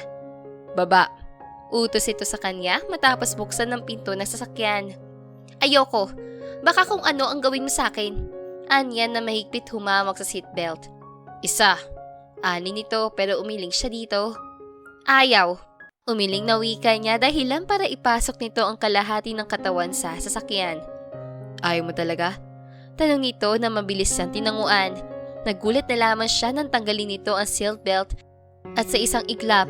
Baba. Utos ito sa kanya matapos buksan ng pinto ng sasakyan. Ayoko. Baka kung ano ang gawin mo sa akin. Anya na mahigpit humawak sa seatbelt. Isa. Ani nito pero umiling siya dito. Ayaw. Umiling na wika niya dahilan para ipasok nito ang kalahati ng katawan sa sasakyan. Ayaw mo talaga? Tanong nito na mabilis siyang tinanguan. Nagulat na lamang siya nang tanggalin nito ang seatbelt at sa isang iglap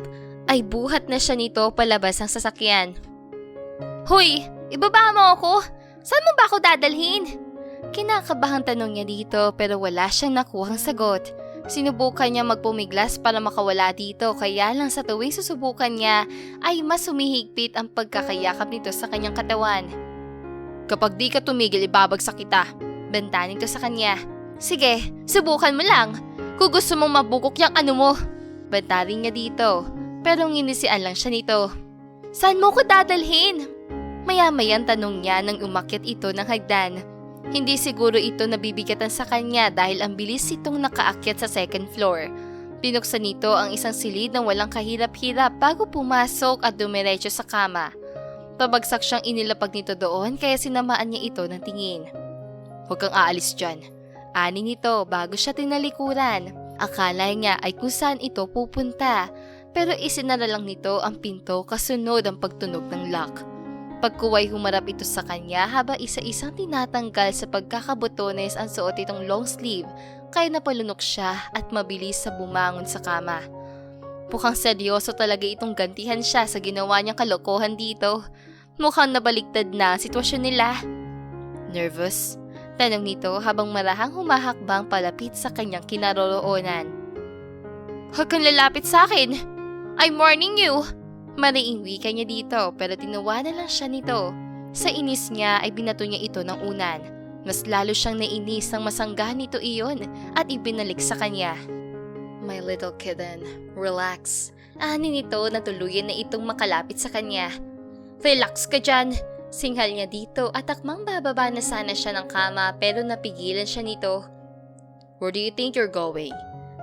ay buhat na siya nito palabas ang sasakyan. Hoy! Ibaba mo ako! Saan mo ba ako dadalhin? Kinakabahang tanong niya dito pero wala siyang nakuhang sagot. Sinubukan niya magpumiglas para makawala dito kaya lang sa tuwing susubukan niya ay mas humihigpit ang pagkakayakap nito sa kanyang katawan. Kapag di ka tumigil ibabagsak kita, banta nito sa kanya. Sige, subukan mo lang. Kung gusto mong mabukok yung ano mo. Banta rin niya dito pero nginisian lang siya nito. Saan mo ko dadalhin? Maya-mayang tanong niya nang umakyat ito ng hagdan. Hindi siguro ito nabibigatan sa kanya dahil ang bilis itong nakaakyat sa second floor. Binuksan nito ang isang silid ng walang kahirap-hirap bago pumasok at dumiretso sa kama. Pabagsak siyang inilapag nito doon kaya sinamaan niya ito ng tingin. Huwag kang aalis dyan. Ani nito bago siya tinalikuran. Akala niya ay kung saan ito pupunta. Pero isinara lang nito ang pinto kasunod ang pagtunog ng lock. Pagkuway humarap ito sa kanya habang isa-isang tinatanggal sa pagkakabotones ang suot itong long sleeve kaya napalunok siya at mabilis sa bumangon sa kama. Mukhang seryoso talaga itong gantihan siya sa ginawa niyang kalokohan dito. Mukhang nabaligtad na ang sitwasyon nila. Nervous? Tanong nito habang marahang humahakbang palapit sa kanyang kinaroroonan. Huwag kang lalapit sa akin! I'm warning you! Mariing wika niya dito pero tinawanan lang siya nito. Sa inis niya ay binato niya ito ng unan. Mas lalo siyang nainis nang masanggahan nito iyon at ibinalik sa kanya. My little kitten, relax. Ani nito na tuluyan na itong makalapit sa kanya. Relax ka dyan! Singhal niya dito at akmang bababa na sana siya ng kama pero napigilan siya nito. Where do you think you're going?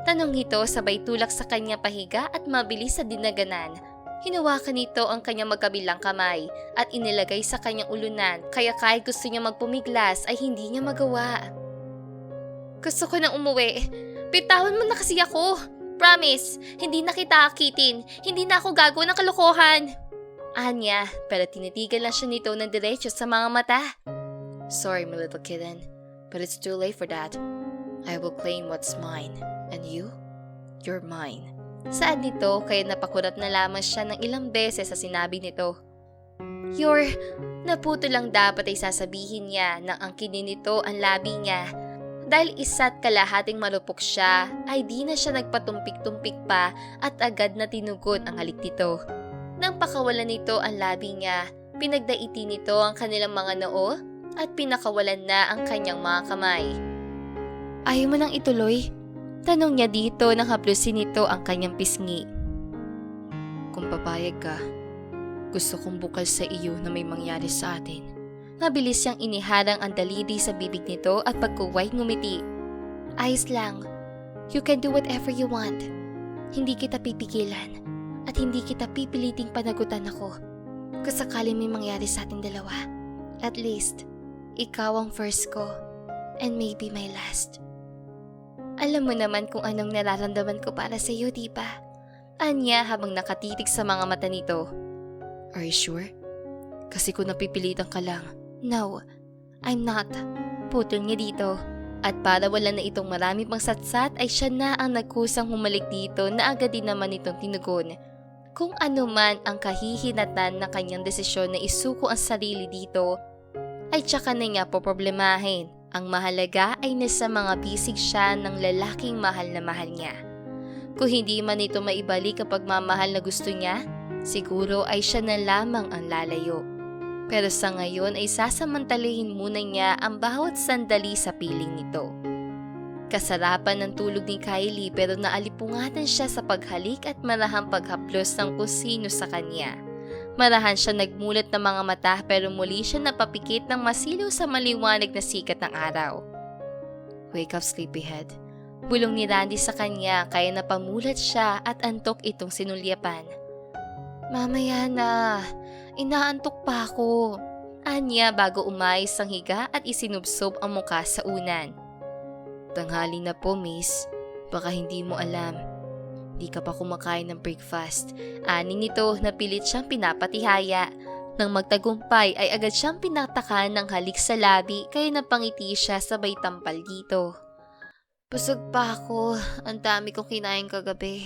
Tanong nito sabay tulak sa kanya pahiga at mabilis sa dinaganan. Hinawakan nito ang kanyang magkabilang kamay at inilagay sa kanyang ulunan kaya kahit gusto niya magpumiglas ay hindi niya magawa. Gusto ko nang umuwi. Bitawan mo na kasi ako. Promise, hindi na kita akitin. Hindi na ako gagawa ng kalokohan. Anya, pero tinitigan lang siya nito ng diretso sa mga mata. Sorry, my little kitten, but it's too late for that. I will claim what's mine. And you? You're mine. Saan nito kaya napakurap na lamang siya ng ilang beses sa sinabi nito. Naputo lang dapat ay sasabihin niya nang angkinin nito ang labi niya. Dahil isa't kalahating marupok siya, ay di na siya nagpatumpik-tumpik pa at agad na tinugon ang halik nito. Nang pakawalan nito ang labi niya, pinagdaiti nito ang kanilang mga noo at pinakawalan na ang kanyang mga kamay. Ayaw mo nang ituloy? Tanong niya dito nang haplusin nito ang kanyang pisngi. Kung papayag ka, gusto kong bukal sa iyo na may mangyari sa atin. Mabilis siyang iniharang ang daliri sa bibig nito at pagkuway ngumiti. Ayos lang. You can do whatever you want. Hindi kita pipigilan at hindi kita pipiliting panagutan ako. Kung sakali may mangyari sa ating dalawa, at least, ikaw ang first ko and maybe my last. Alam mo naman kung anong nararamdaman ko para sa iyo, di ba? Anya habang nakatitig sa mga mata nito. Are you sure? Kasi kung napipilitan ka lang. No, I'm not. Putol niya dito. At para wala na itong marami pang satsat ay siya na ang nagkusang humalik dito na agad din naman itong tinugon. Kung ano man ang kahihinatan ng kanyang desisyon na isuko ang sarili dito, ay tsaka na niya poproblemahin. Ang mahalaga ay nasa mga bisig siya ng lalaking mahal na mahal niya. Kung hindi man ito maibalik ang pagmamahal na gusto niya, siguro ay siya na lamang ang lalayo. Pero sa ngayon ay sasamantalahin muna niya ang bawat sandali sa piling nito. Kasarapan ng tulog ni Kylie pero naalipungatan siya sa paghalik at marahang paghaplos ng kusino sa kanya. Marahan siya nagmulat ng mga mata pero muli siya napapikit ng masilaw sa maliwanag na sikat ng araw. Wake up, sleepyhead. Bulong ni Randy sa kanya kaya napamulat siya at antok itong sinulyapan. Mamaya na, inaantok pa ako. Anya bago umayos ang higa at isinubsob ang muka sa unan. Tanghali na po, miss. Baka hindi mo alam. Di ka pa kumakain ng breakfast. Ani nito na pilit siyang pinapatihaya. Nang magtagumpay ay agad siyang pinatakan ng halik sa labi kaya napangiti siya sabay tampal dito. Busog pa ako. Ang dami kong kinain kagabi.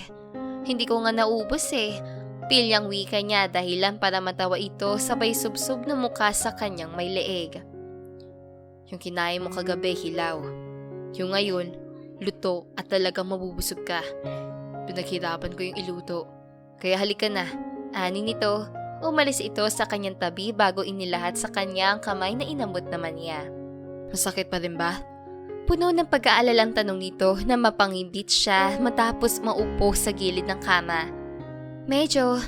Hindi ko nga naubos eh. Pilyang wika niya dahilan para matawa ito sabay subsob na mukha sa kanyang may leeg. Yung kinain mo kagabi hilaw. Yung ngayon, luto at talagang mabubusog ka. Pinaghirapan ko yung iluto. Kaya halika na. Ani nito, umalis ito sa kanyang tabi bago inilahat sa kanya ang kamay na inamot naman niya. Masakit pa rin ba? Puno ng pag-aalalang tanong nito na mapangimbit siya matapos maupo sa gilid ng kama. Medyo,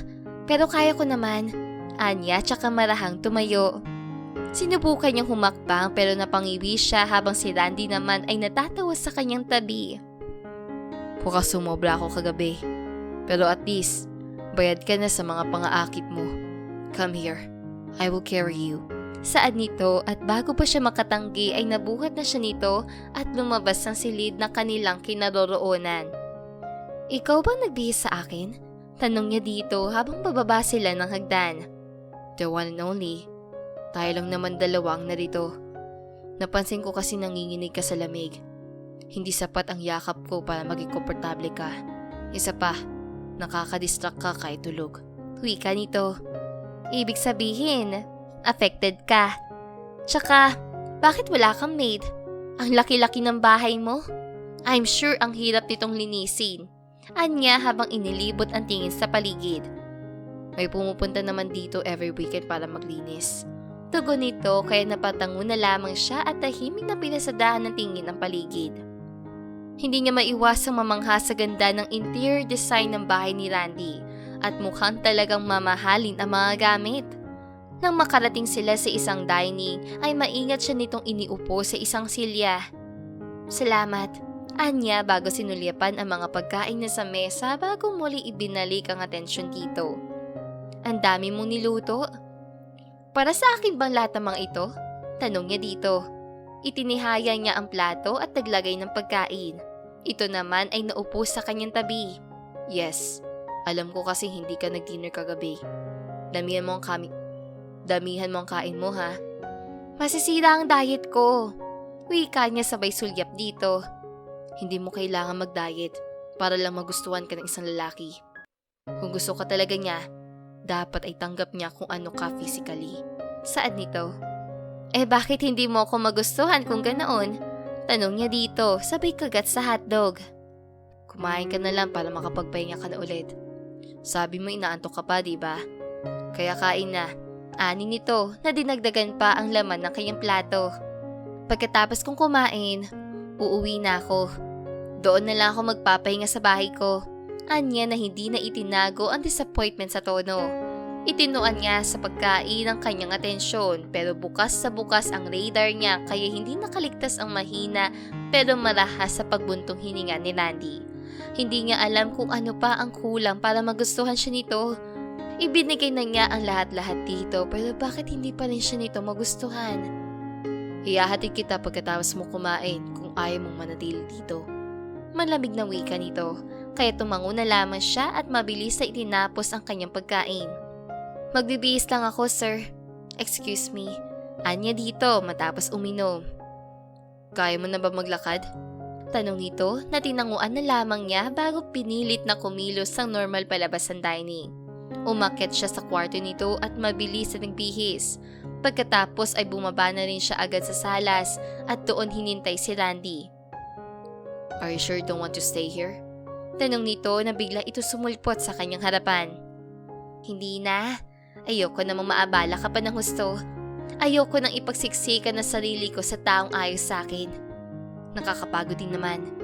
pero kaya ko naman. Anya tsaka marahang tumayo. Sinubukan niyang humakbang pero napangiwi siya habang si Randy naman ay natatawa sa kanyang tabi. Mukhang sumobra ako kagabi. Pero at least, bayad ka na sa mga pangaakit mo. Come here. I will carry you. Saad nito at bago pa siya makatanggi ay nabuhat na siya nito at lumabas ang silid na kanilang kinaroroonan. Ikaw bang nagbihis sa akin? Tanong niya dito habang bababa sila ng hagdan. The one and only. Tayo lang naman dalawa ang narito. Napansin ko kasi nanginginig ka sa lamig. Hindi sapat ang yakap ko para maging komportable ka. Isa pa, nakakadistract ka kahit tulog. Wika nito. Ibig sabihin, affected ka. Tsaka, bakit wala kang maid? Ang laki-laki ng bahay mo. I'm sure ang hirap nitong linisin. Anya habang inilibot ang tingin sa paligid. May pumupunta naman dito every weekend para maglinis. Tugon nito kaya napatango na lamang siya at tahimik na pinasadahan ng tingin ang paligid. Hindi niya maiwasang mamangha sa ganda ng interior design ng bahay ni Randy at mukhang talagang mamahalin ang mga gamit. Nang makarating sila sa isang dining ay maingat siya nitong iniupo sa isang silya. Salamat, anya bago sinulyapan ang mga pagkain niya sa mesa bago muli ibinalik ang atensyon dito. Ang dami mong niluto. Para sa akin bang lahat ng mga ito? Tanong niya dito. Itinihaya niya ang plato at naglagay ng pagkain. Ito naman ay naupo sa kanyang tabi. Yes, alam ko kasi hindi ka nag-dinner kagabi. Damihan mo ang kain mo ha. Masisira ang diet ko. Wika niya sabay sulyap dito. Hindi mo kailangan mag-diet para lang magustuhan ka ng isang lalaki. Kung gusto ka talaga niya, dapat ay tanggap niya kung ano ka physically. Saan nito? Bakit hindi mo ako magustuhan kung ganoon? Tanong niya dito, sabay kagat sa hotdog. Kumain ka na lang para makapagpahinga ka na ulit. Sabi mo inaantok ka pa, diba? Kaya kain na. Ani nito na dinagdagan pa ang laman ng kanyang plato. Pagkatapos kong kumain, uuwi na ako. Doon na lang ako magpapahinga sa bahay ko. Anya na hindi na itinago ang disappointment sa tono. Itinuan niya sa pagkain ang kanyang atensyon pero bukas sa bukas ang radar niya kaya hindi nakaligtas ang mahina pero marahas sa pagbuntong hininga ni Randy. Hindi niya alam kung ano pa ang kulang para magustuhan siya nito. Ibinigay na niya ang lahat-lahat dito pero bakit hindi pa rin siya nito magustuhan? Ihahatid kita pagkatapos mo kumain kung ayaw mong manatili dito. Malamig na wika nito. Kaya tumango na lamang siya at mabilis na itinapos ang kanyang pagkain. Magbibihis lang ako, sir. Excuse me. Anya dito matapos uminom. Kaya mo na ba maglakad? Tanong nito na tinanguan na lamang niya bago pinilit na kumilos ang normal palabas ng dining. Umakyat siya sa kwarto nito at mabilis na nagbihis. Pagkatapos ay bumaba na rin siya agad sa salas at doon hinintay si Randy. Are you sure you don't want to stay here? Tanong nito na bigla ito sumulpot sa kanyang harapan. Hindi na. Ayoko namang maabala ka pa ng husto. Ayoko nang ipagsiksikan na sarili ko sa taong ayos sa akin. Nakakapagod din naman.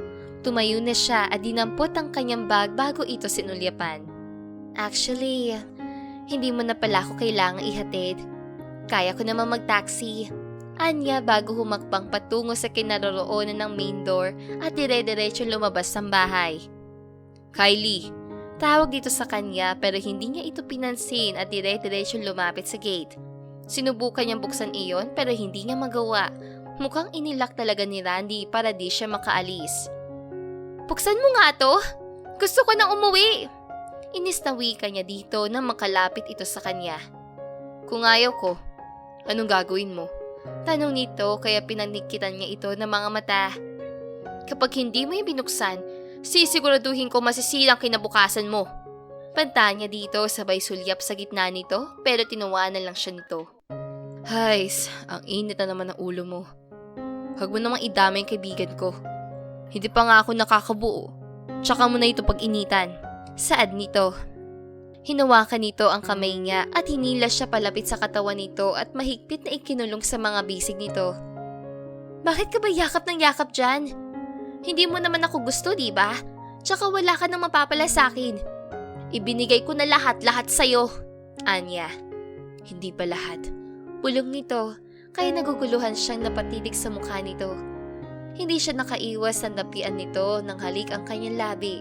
Tumayo na siya at dinampot ang kanyang bag bago ito sinulyapan. Actually, hindi mo na pala ako kailangang ihatid. Kaya ko namang mag-taxi. Anya bago humakbang patungo sa kinaroroonan ng main door at dire-diretso lumabas ng bahay. Kylie, tawag dito sa kanya pero hindi niya ito pinansin at dire-diretso lumapit sa gate. Sinubukan niyang buksan iyon pero hindi niya magawa. Mukhang inilak talaga ni Randy para di siya makaalis. Buksan mo nga to! Gusto ko nang umuwi! Inis na wika niya dito nang makalapit ito sa kanya. Kung ayaw ko, anong gagawin mo? Tanong nito kaya pinanikitan niya ito ng mga mata. Kapag hindi mo yung binuksan, sisiguraduhin ko masisira ang kinabukasan mo. Panta niya dito sabay sulyap sa gitna nito pero tinawanan lang siya nito. Hays, ang init na naman ng ulo mo. Huwag mo namang idama yung kaibigan ko. Hindi pa nga ako nakakabuo. Tsaka mo na ito pag-initan. Saad nito. Hinawakan nito ang kamay niya at hinila siya palapit sa katawan nito at mahigpit na ikinulong sa mga bisig nito. Bakit ka ba yakap ng yakap dyan? Hindi mo naman ako gusto, di ba? Tsaka wala ka nang mapapala sa akin. Ibinigay ko na lahat-lahat sa'yo. Anya. Hindi pa lahat. Bulong nito, kaya naguguluhan siyang napatitig sa mukha nito. Hindi siya nakaiwas sa napian nito nang halik ang kanyang labi.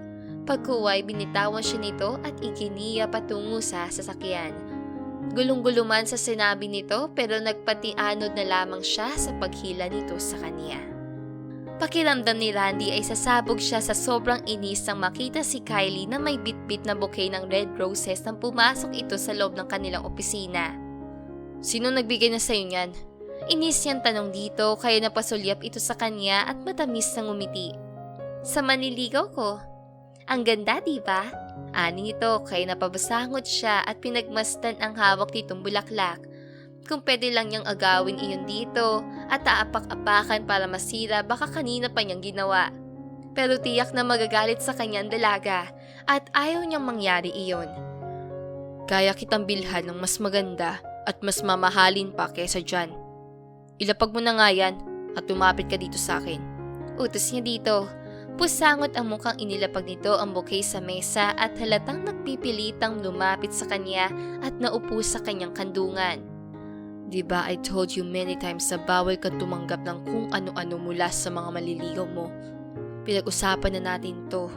Pagkuway, binitawan siya nito at iginiya patungo sa sasakyan. Gulong-gulo man sa sinabi nito pero nagpatianod na lamang siya sa paghila nito sa kanya. Pakiramdam ni Randy ay sasabog siya sa sobrang inis nang makita si Kylie na may bitbit na bouquet ng red roses nang pumasok ito sa loob ng kanilang opisina. Sino nagbigay na sa'yo niyan? Inis niyang tanong dito kaya napasulyap ito sa kanya at matamis na ngumiti. Sa manliligaw ko. Ang ganda, diba? Ani nito kaya napabasangot siya at pinagmasdan ang hawak nitong bulaklak. Kung pwede lang niyang agawin iyon dito at aapak-apakan para masira baka kanina pa niyang ginawa. Pero tiyak na magagalit sa kanyang dalaga at ayaw niyang mangyari iyon. Kaya kitang bilhan ng mas maganda at mas mamahalin pa kesa dyan. Ilapag mo na nga yan at lumapit ka dito sa akin. Utos niya dito. Pusangot ang mukhang inilapag nito ang bouquet sa mesa at halatang nagpipilitang lumapit sa kanya at naupo sa kanyang kandungan. Diba I told you many times na bawal kang tumanggap ng kung ano-ano mula sa mga maliligaw mo. Pinag-usapan na natin to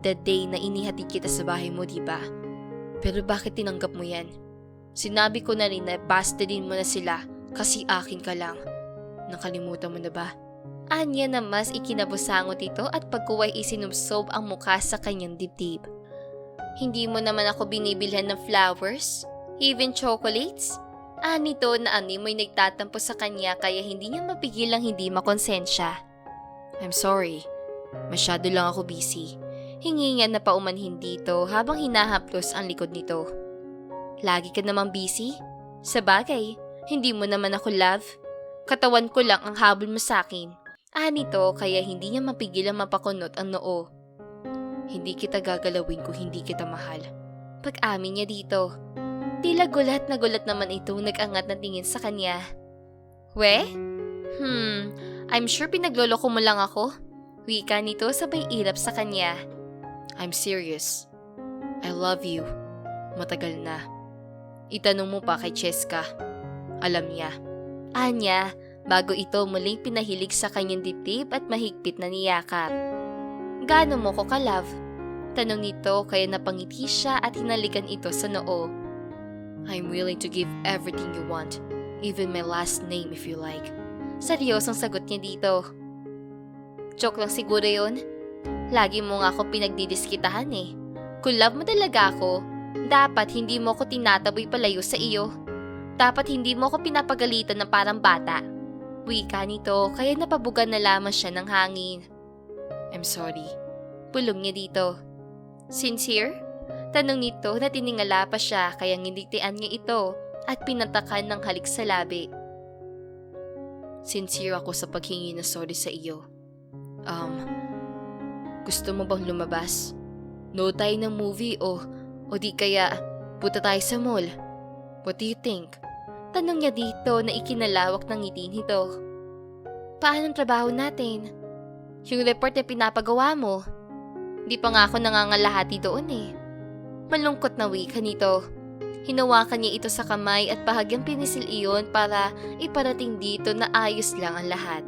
the day na inihatid kita sa bahay mo, diba? Pero bakit tinanggap mo yan? Sinabi ko na rin na bastarin mo na sila kasi akin ka lang. Nakalimutan mo na ba? Anya na mas ikinabusangot ito at pagkuway isinubsob ang mukha sa kanyang dibdib. Hindi mo naman ako binibilhan ng flowers? Even chocolates? Anito na mo'y nagtatampo sa kanya kaya hindi niya mapigilang hindi makonsensya. I'm sorry. Masyado lang ako busy. Hingi niya na paumanhin dito habang hinahaplos ang likod nito. Lagi ka namang busy? Sa bagay, hindi mo naman ako love. Katawan ko lang ang habol mo sa akin. Anito kaya hindi niya mapigilang mapakunot ang noo. Hindi kita gagalawin kung hindi kita mahal. Pag-amin niya dito. Tila gulat na gulat naman ito nag-angat na tingin sa kanya. We? I'm sure pinagloloko mo lang ako. Wika nito sabay ilap sa kanya. I'm serious. I love you. Matagal na. Itanong mo pa kay Cheska. Alam niya. Anya, bago ito muling pinahilig sa kanyang dibdib at mahigpit na niyakap. Gaano mo ko ka-love? Tanong nito kaya napangiti siya at hinalikan ito sa noo. I'm willing to give everything you want, even my last name if you like. Seryosong sagot niya dito. Joke lang siguro yun. Lagi mo nga ako pinagdidiskitahan eh. Kung love mo talaga ako, dapat hindi mo ako tinataboy palayo sa iyo. Dapat hindi mo ako pinapagalitan ng parang bata. Wika nito kaya napabugan na lamang siya ng hangin. I'm sorry. Pulong niya dito. Sincere? Tanong nito na tiningala pa siya kaya nginitian niya ito at pinatakan ng halik sa labi. Sincere ako sa paghingi na sorry sa iyo. Gusto mo bang lumabas? No tayo ng movie o di kaya punta tayo sa mall? What do you think? Tanong niya dito na ikinalawak ng ngiti nito. Paano ang trabaho natin? Yung report na pinapagawa mo. Di pa nga ako nangangalahati doon eh. Malungkot na wika nito. Hinawakan niya ito sa kamay at bahagyang pinisil iyon para iparating dito na ayos lang ang lahat.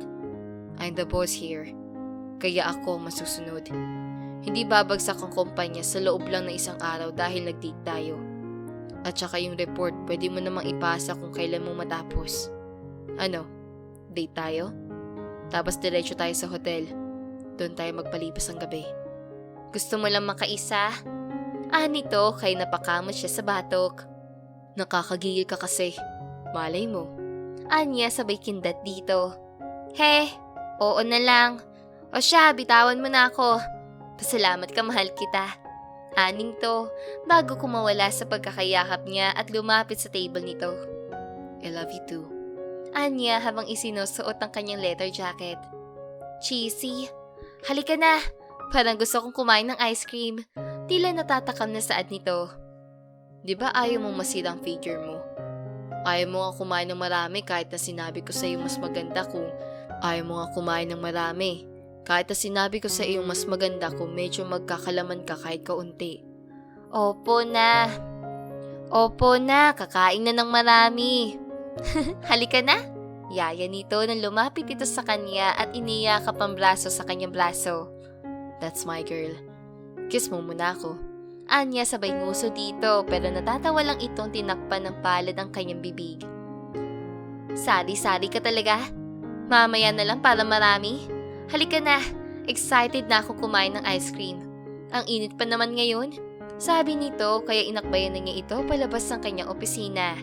I'm the boss here. Kaya ako masusunod. Hindi babagsak ang kumpanya sa loob lang na isang araw dahil nag-date tayo. At saka yung report pwede mo namang ipasa kung kailan mo matapos. Ano? Date tayo? Tapos diretso tayo sa hotel. Doon tayo magpalipas ang gabi. Gusto mo lang makaisa? Nito kay napakamot siya sa batok. Nakakagigil ka kasi. Malay mo. Anya sabay kindat dito. He, oo na lang. O siya, bitawan mo na ako. Pasalamat ka, mahal kita. Aning to, bago kumawala sa pagkakayakap niya at lumapit sa table nito. I love you too. Anya habang isinusuot ang kanyang leather jacket. Cheesy. Halika na. Parang gusto kong kumain ng ice cream. Tila natatakam na saad nito. Di ba ayaw mong masira ang figure mo? Ayaw mo nga kumain ng marami kahit na sinabi ko sa iyo mas maganda kung ayaw mo nga kumain ng marami. Kahit na sinabi ko sa iyo mas maganda kung medyo magkakalaman ka kahit kaunti. Opo na, kakain na ng marami. Halika na. Yaya nito nang lumapit ito sa kanya at iniyakap ang braso sa kanyang braso. That's my girl. Kiss mo muna ako. Anya sabay nguso dito pero natatawa lang itong tinakpan ng palad ang kanyang bibig. Sari-sari ka talaga. Mamaya na lang para marami. Halika na. Excited na ako kumain ng ice cream. Ang init pa naman ngayon. Sabi nito kaya inakbayan na niya ito palabas ng kanyang opisina.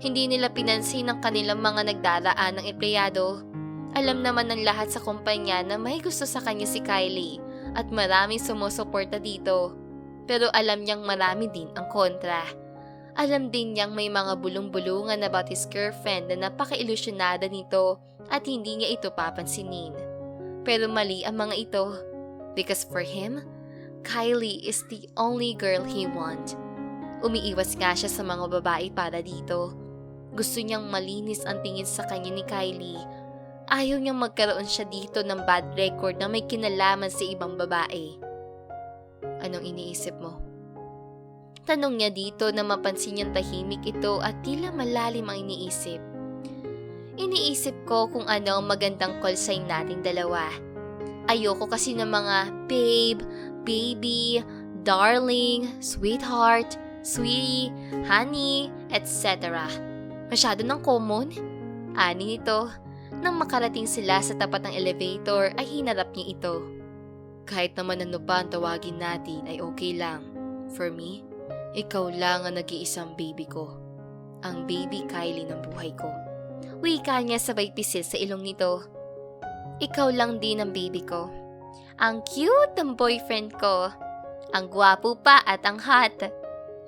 Hindi nila pinansin ang kanilang mga nagdaraan ng empleyado. Alam naman ng lahat sa kumpanya na may gusto sa kanya si Kylie at maraming sumusuporta dito. Pero alam niyang marami din ang kontra. Alam din niyang may mga bulong-bulungan about his girlfriend na napaka-ilusyonada nito at hindi niya ito papansinin. Pero mali ang mga ito because for him, Kylie is the only girl he want. Umiiwas nga siya sa mga babae para dito. Gusto niyang malinis ang tingin sa kanya ni Kylie. Ayaw niyang magkaroon siya dito ng bad record na may kinalaman sa ibang babae. Anong iniisip mo? Tanong niya dito na mapansin niyang tahimik ito at tila malalim ang iniisip. Iniisip ko kung ano ang magandang call sign nating dalawa. Ayoko kasi ng mga babe, baby, darling, sweetheart, sweetie, honey, etc. Masyado ng common. Ani nito. Nang makarating sila sa tapat ng elevator ay hinarap niya ito. Kahit naman ano pa ang tawagin natin ay okay lang. For me, ikaw lang ang nag-iisang baby ko. Ang baby Kylie ng buhay ko. Wika niya sabay pisil sa ilong nito. Ikaw lang din ang baby ko. Ang cute ng boyfriend ko. Ang gwapo pa at ang hot.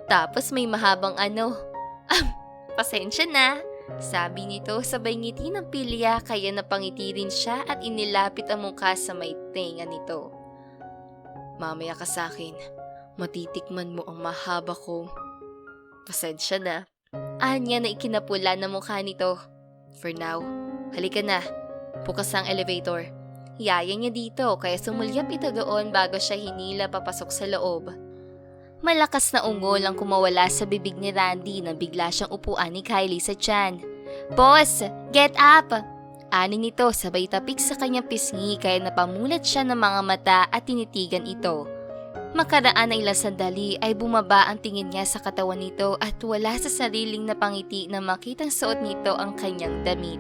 Tapos may mahabang ano. Pasensya na. Sabi nito sabay ngiti ng pilya kaya napangiti rin siya at inilapit ang mukha sa may tenga nito. Mamaya ka sa akin. Matitikman mo ang mahaba ko. Pasensya na. Anya na ikinapula ng mukha nito. For now, halika na. Bukas ang elevator. Yaya niya dito kaya sumulyap ito doon bago siya hinila papasok sa loob. Malakas na ungol ang kumawala sa bibig ni Randy nang bigla siyang upuan ni Kylie sa tiyan. Boss, get up! Ani nito sabay tapik sa kanyang pisngi kaya napamulat siya ng mga mata at tinitigan ito. Makaraan na ilang sandali ay bumaba ang tingin niya sa katawan nito at wala sa sariling napangiti na makitang suot nito ang kanyang damit.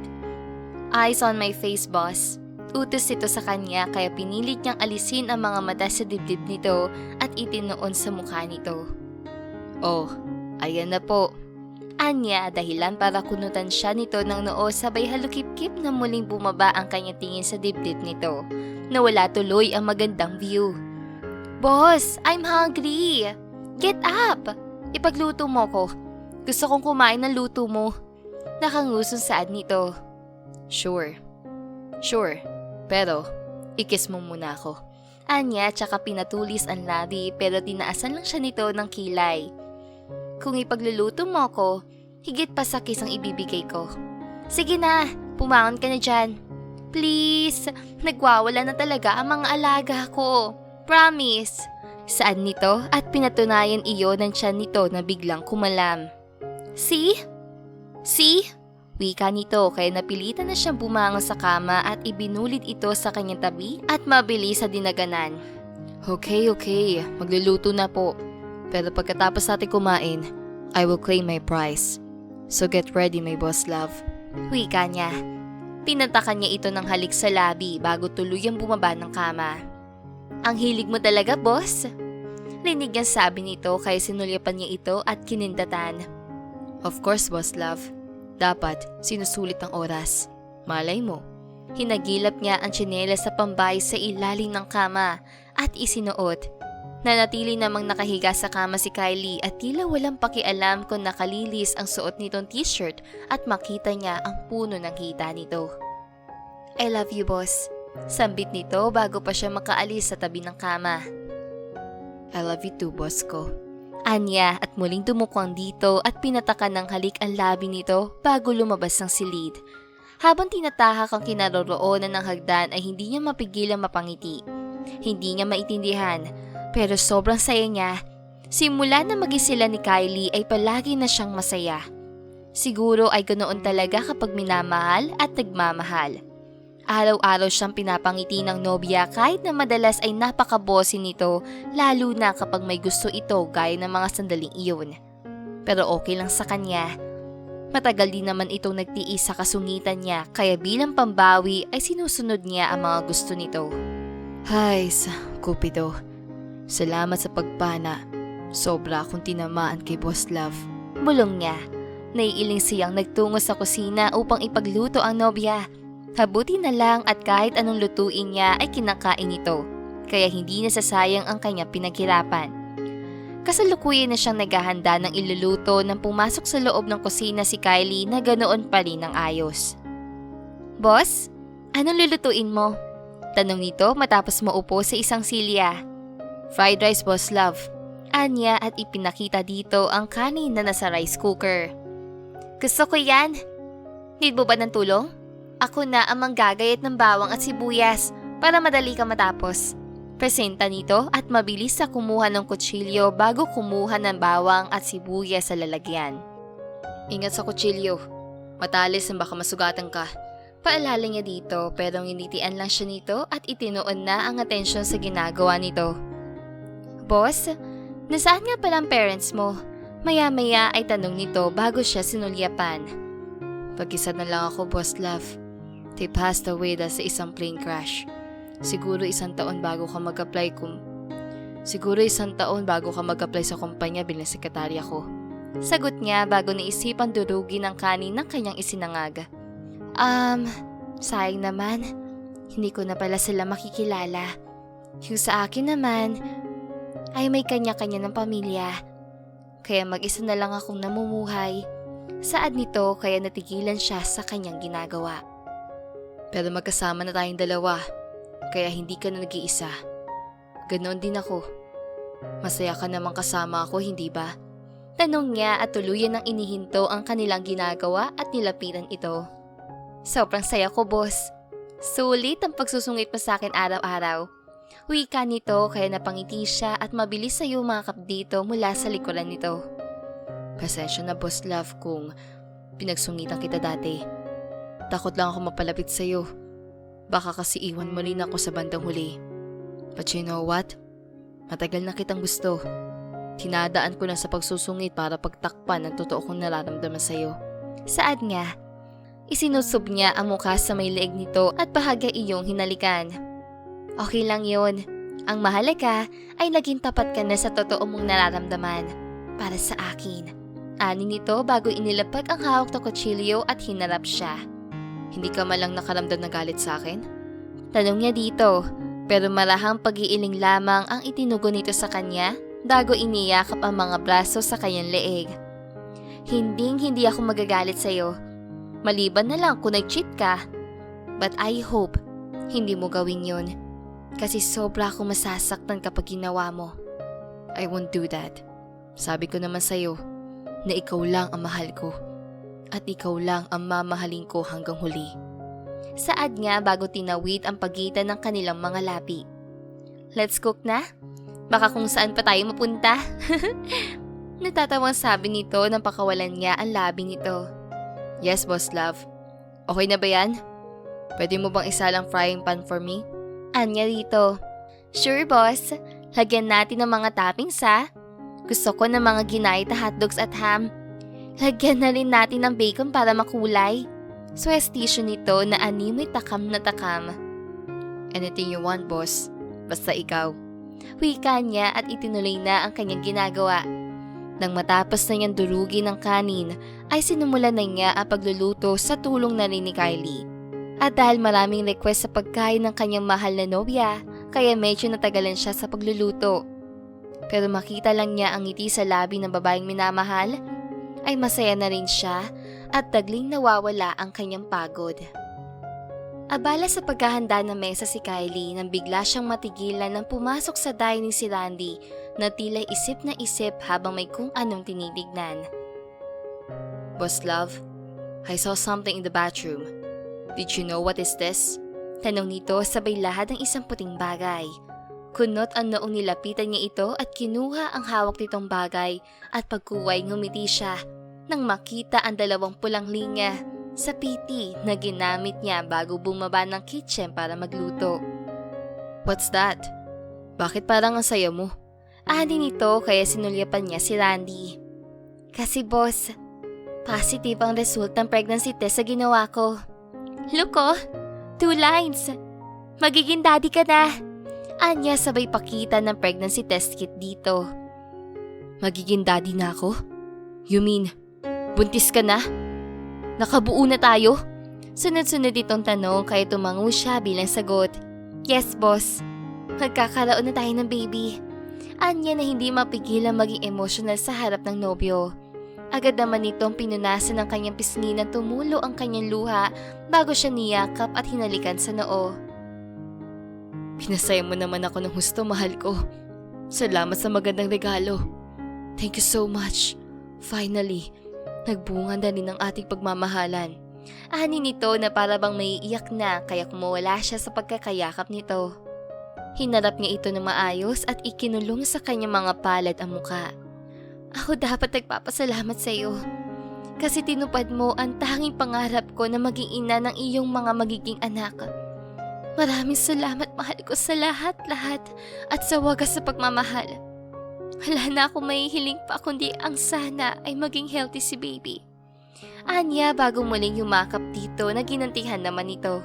Eyes on my face, boss. Utos ito sa kanya kaya pinilit niyang alisin ang mga mata sa dibdib nito at itinoon sa mukha nito. Oh, ayan na po. Anya dahilan para kunutan siya nito ng noo sabay halukip-kip na muling bumaba ang kanyang tingin sa dibdib nito. Nawala tuloy ang magandang view. Boss, I'm hungry. Get up! Ipagluto mo ko. Gusto kong kumain ng luto mo. Nakangusong saad nito. Sure. Pero, ikis mo muna ako. Anya tsaka pinatulis ang labi pero tinaasan lang siya nito ng kilay. Kung ipagluluto mo ako, higit pa sa kiss ang ibibigay ko. Sige na, pumangon ka na dyan. Please, nagwawala na talaga ang mga alaga ko. Promise. Saan nito at pinatunayan iyon ng tiyan nito na biglang kumalam. See? Wika nito kaya napilitan na siyang bumangon sa kama at ibinulit ito sa kanyang tabi at mabilis sa dinaganan. Okay, magluluto na po. Pero pagkatapos natin kumain, I will claim my prize. So get ready my boss love. Wika niya. Pinatakan niya ito ng halik sa labi bago tuluyang bumaba ng kama. Ang hilig mo talaga, boss? Rinig niyang sabi nito kaya sinulyapan niya ito at kinindatan. Of course, boss love. Dapat sinusulit ang oras. Malay mo. Hinagilap niya ang tsinelas sa pambay sa ilalim ng kama at isinuot. Nanatili namang nakahiga sa kama si Kylie at tila walang pakialam kung nakalilis ang suot nitong t-shirt at makita niya ang puno ng hita nito. I love you, boss. Sambit nito bago pa siya makaalis sa tabi ng kama. I love you too, boss ko. Anya at muling dumukwang dito at pinatakan ng halik ang labi nito bago lumabas ng silid. Habang tinatahak ang kinaroroonan ng hagdan ay hindi niya mapigilang mapangiti. Hindi niya maintindihan pero sobrang saya niya. Simula na maging sila ni Kylie ay palagi na siyang masaya. Siguro ay ganoon talaga kapag minamahal at nagmamahal. Araw-araw siyang pinapangiti ng nobya kahit na madalas ay napakabosi nito lalo na kapag may gusto ito gaya ng mga sandaling iyon. Pero okay lang sa kanya. Matagal din naman itong nagtiis sa kasungitan niya kaya bilang pambawi ay sinusunod niya ang mga gusto nito. Hay, Cupido. Salamat sa pagpana. Sobra akong tinamaan kay Boss Love. Bulong niya. Naiiling siyang nagtungo sa kusina upang ipagluto ang nobya. Habuti na lang at kahit anong lutuin niya ay kinakain ito, kaya hindi nasasayang ang kanyang pinaghirapan. Kasalukuyan na siyang naghahanda ng iluluto nang pumasok sa loob ng kusina si Kylie na ganoon pa rin ang ayos. "Boss, anong lulutuin mo?" Tanong nito matapos maupo sa isang silya. "Fried rice, boss love." Anya at ipinakita dito ang kanin na nasa rice cooker. "Gusto ko yan. Need mo ba ng tulong? Ako na ang manggagayat ng bawang at sibuyas para madali ka matapos." Presenta nito at mabilis sa kumuha ng kutsilyo bago kumuha ng bawang at sibuyas sa lalagyan. "Ingat sa kutsilyo. Matalis na baka masugatan ka." Paalala niya dito pero nginitian lang siya nito at itinoon na ang atensyon sa ginagawa nito. "Boss, nasaan nga pala ang parents mo?" Maya-maya ay tanong nito bago siya sinulyapan. "Pag-isa na lang ako, boss love. They passed away dahil sa isang plane crash. Siguro isang taon bago ka mag-apply sa kumpanya bilang sekretarya ko." Sagot niya bago naisipang durugin ang kanin ng kanyang isinangag. Sayang naman. Hindi ko na pala sila makikilala. Yung sa akin naman ay may kanya-kanya ng pamilya. Kaya mag-isa na lang akong namumuhay." Saad nito kaya natigilan siya sa kanyang ginagawa. "Pero magkasama na tayong dalawa, kaya hindi ka na nag-iisa. Ganoon din ako. Masaya ka namang kasama ako, hindi ba?" Tanong niya at tuluyan ng inihinto ang kanilang ginagawa at nilapitan ito. "Sobrang saya ko, boss. Sulit ang pagsusungit mo sa akin araw-araw." Wika nito kaya napangiti siya at mabilis sa iyo umakap dito mula sa likuran nito. "Pasensya na, boss love, kung pinagsungitan kita dati. Takot lang ako mapalapit sa iyo. Baka kasi iwan mo rin ako sa bandang huli. But you know what? Matagal na kitang gusto. Tinadaan ko lang sa pagsusungit para pagtakpan ang totoo kong nararamdaman sa iyo." Saad nga. Isinusob niya ang mukha sa may leeg nito at bahagya iyong hinalikan. "Okay lang yun. Ang mahalaga ay naging tapat ka na sa totoo mong nararamdaman para sa akin." Ani nito bago inilapag ang hawak na kutsilyo at hinarap siya. "Hindi ka malang nakaramdam ng galit sa akin?" Tanong niya dito, pero marahang pag-iiling lamang ang itinugon nito sa kanya bago iniyakap ang mga braso sa kanyang leeg. Hindi ako magagalit sa'yo. Maliban na lang kung nag-cheat ka. But I hope hindi mo gawin yun. Kasi sobra akong masasaktan kapag ginawa mo. I won't do that. Sabi ko naman sa'yo na ikaw lang ang mahal ko. At ikaw lang ang mamahalin ko hanggang huli." Saad nga bago tinawid ang pagitan ng kanilang mga lapi. "Let's cook na? Baka kung saan pa tayo mapunta." Natatawang sabi nito nang pakawalan niya ang labi nito. "Yes, boss love. Okay na ba yan? Pwede mo bang isalang frying pan for me?" Anya dito. "Sure, boss. Lagyan natin ng mga toppings ha. Gusto ko ng mga ginayat na hotdogs at ham. Lagyan na rin natin ng bacon para makulay." Swestisyo nito na animoy takam na takam. "Anything you want, boss. Basta ikaw." Wika niya at itinuloy na ang kanyang ginagawa. Nang matapos na niyang durugin ang kanin, ay sinumulan na niya ang pagluluto sa tulong na rin ni Kylie. At dahil maraming request sa pagkain ng kanyang mahal na nobya, kaya medyo natagalan siya sa pagluluto. Pero makita lang niya ang ngiti sa labi ng babaeng minamahal, ay masaya na rin siya at tagling nawawala ang kanyang pagod. Abala sa paghahanda ng mesa si Kylie nang bigla siyang matigilan nang pumasok sa dining si Randy na tila isip na isip habang may kung anong tinitignan. "Boss love, I saw something in the bathroom. Did you know what is this?" Tanong nito sabay lahad ng isang puting bagay. Kunot ang noong nilapitan niya ito at kinuha ang hawak nitong bagay at pagkuway ngumiti siya nang makita ang dalawang pulang linya sa piti na ginamit niya bago bumaba ng kitchen para magluto. "What's that? Bakit parang ang saya mo?" Ani nito kaya sinulyapan niya si Randy. "Kasi boss, positive ang result ng pregnancy test sa ginawa ko. Look oh, 2 lines. Magiging daddy ka na." Anya sabay pakita ng pregnancy test kit dito. "Magiging daddy na ako? You mean, Buntis ka na? Nakabuo na tayo? Sunod-sunod itong tanong kaya tumango siya bilang sagot. Yes, boss. Magkakaroon na tayo ng baby. Anya na hindi mapigilang maging emotional sa harap ng nobyo. Agad naman itong pinunasan ng kanyang pisngi na tumulo ang kanyang luha bago siya niyakap at hinalikan sa noo. Pinasaya mo naman ako ng husto, mahal ko. Salamat sa magandang regalo. Thank you so much. Finally, nagbunga na rin ang ating pagmamahalan. Ani nito na para bang maiiyak na kaya kumawala siya sa pagkakayakap nito. Hinarap niya ito na maayos at ikinulong sa kanyang mga palad ang muka. Ako dapat nagpapasalamat sa iyo. Kasi tinupad mo ang tanging pangarap ko na maging ina ng iyong mga magiging anak. Maraming salamat, mahal ko, sa lahat-lahat at sa wagas sa pagmamahal. Wala na akong mahihiling pa kundi ang sana ay maging healthy si baby. Anya bago muling yumakap dito na ginantihan naman ito.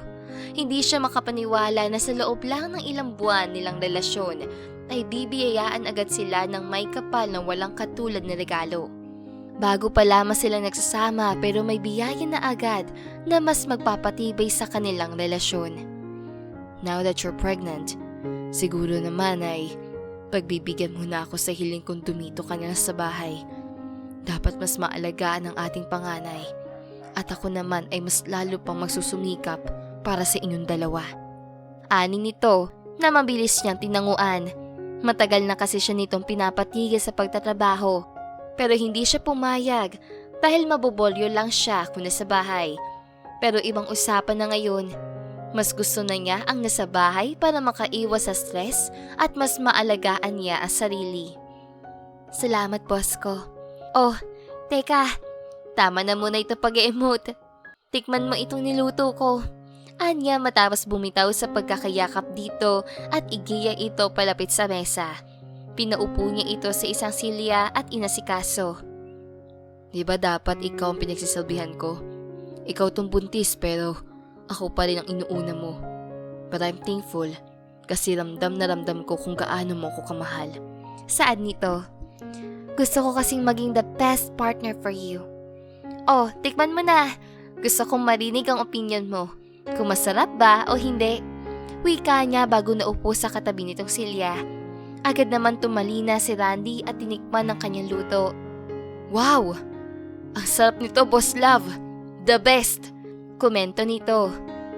Hindi siya makapaniwala na sa loob lang ng ilang buwan nilang relasyon ay bibiyayaan agad sila ng may kapal ng walang katulad na regalo. Bago pa lamang sila nagsasama pero may biyaya na agad na mas magpapatibay sa kanilang relasyon. Now that you're pregnant, siguro naman ay pagbibigyan mo na ako sa hiling kung dumito ka na sa bahay. Dapat mas maalagaan ang ating panganay at ako naman ay mas lalo pang magsusumikap para sa inyong dalawa. Ani nito na mabilis niyang tinanguan. Matagal na kasi siya nitong pinapatigil sa pagtatrabaho pero hindi siya pumayag dahil mabobolyo lang siya kung nasa bahay. Pero ibang usapan na ngayon. Mas gusto na niya ang nasa bahay para makaiwas sa stress at mas maalagaan niya ang sarili. Salamat, boss ko. Oh, teka. Tama na muna ito pag-emote. Tikman mo itong niluto ko. Anya matapos bumitaw sa pagkakayakap dito at igiya ito palapit sa mesa. Pinaupo niya ito sa isang silya at inasikaso. Di ba dapat ikaw ang pinagsisilbihan ko? Ikaw tong buntis pero ako pa rin ang inuuna mo. But I'm thankful kasi ramdam na ramdam ko kung gaano mo ko kamahal. Saan nito? Gusto ko kasing maging the best partner for you. Oh, tikman mo na. Gusto kong marinig ang opinion mo. Kung masarap ba o hindi. Wika niya bago naupo sa katabi nitong Silya. Agad naman tumalina si Randy at tinikman ng kanyang luto. Wow! Ang sarap nito, Boss Love! The best! Komento nito.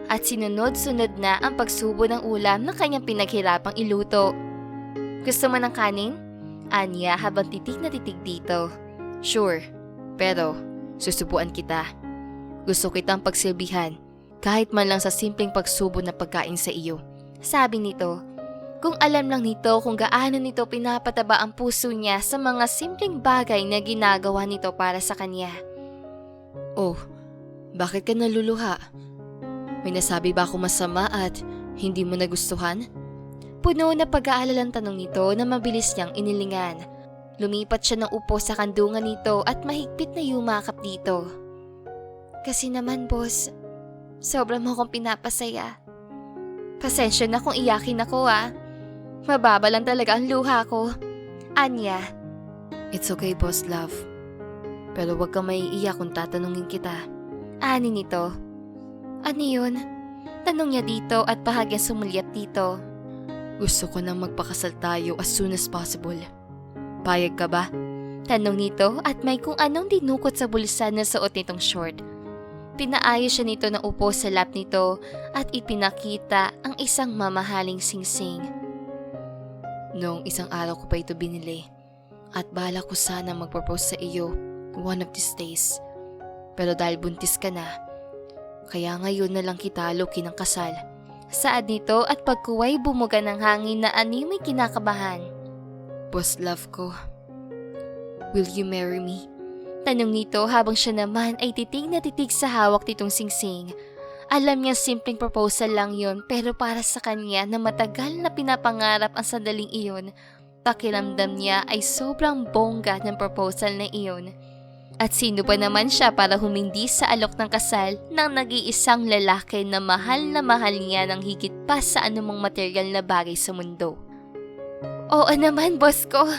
At sinunod-sunod na ang pagsubo ng ulam na kanyang pinaghirapang iluto. Gusto mo ng kanin? Anya habang titig na titig dito. Sure, pero susubuan kita. Gusto kitang pagsilbihan. Kahit man lang sa simpleng pagsubo na pagkain sa iyo. Sabi nito, kung alam lang nito kung gaano nito pinapataba ang puso niya sa mga simpleng bagay na ginagawa nito para sa kanya. Oh, bakit ka naluluha? May nasabi ba ako masama at hindi mo nagustuhan? Puno na pag-aalalang tanong nito na mabilis niyang inilingan. Lumipat siya ng upo sa kandungan nito at mahigpit na yumakap dito. Kasi naman, boss, sobrang mo akong pinapasaya. Pasensya na kung iyakin ako Mababa lang talaga ang luha ko. Anya. It's okay, Boss Love. Pero wag kang maiiyak kung tatanungin kita. Ani nito. Ano yun? Tanong niya dito at bahagyang sumulyap dito. Gusto ko nang magpakasal tayo as soon as possible. Payag ka ba? Tanong nito at may kung anong dinukot sa bulsa na suot nitong short. Pinaayos siya nito na upo sa lap nito at ipinakita ang isang mamahaling singsing. Noong isang araw ko pa ito binili at bala ko sana mag-propose sa iyo one of these days. Pero dahil buntis ka na, kaya ngayon na lang kita alokin ng kasal. Saad nito at pagkuway bumuga ng hangin na animoy kinakabahan. Boss Love ko, will you marry me? Tanong nito habang siya naman ay titig na titig sa hawak nitong singsing. Alam niya simpleng proposal lang yon pero para sa kanya na matagal na pinapangarap ang sandaling iyon, pakiramdam niya ay sobrang bongga ng proposal na iyon. At sino ba naman siya para humindi sa alok ng kasal ng nag-iisang lalaki na mahal niya ng higit pa sa anumang material na bagay sa mundo? Oo naman, boss ko.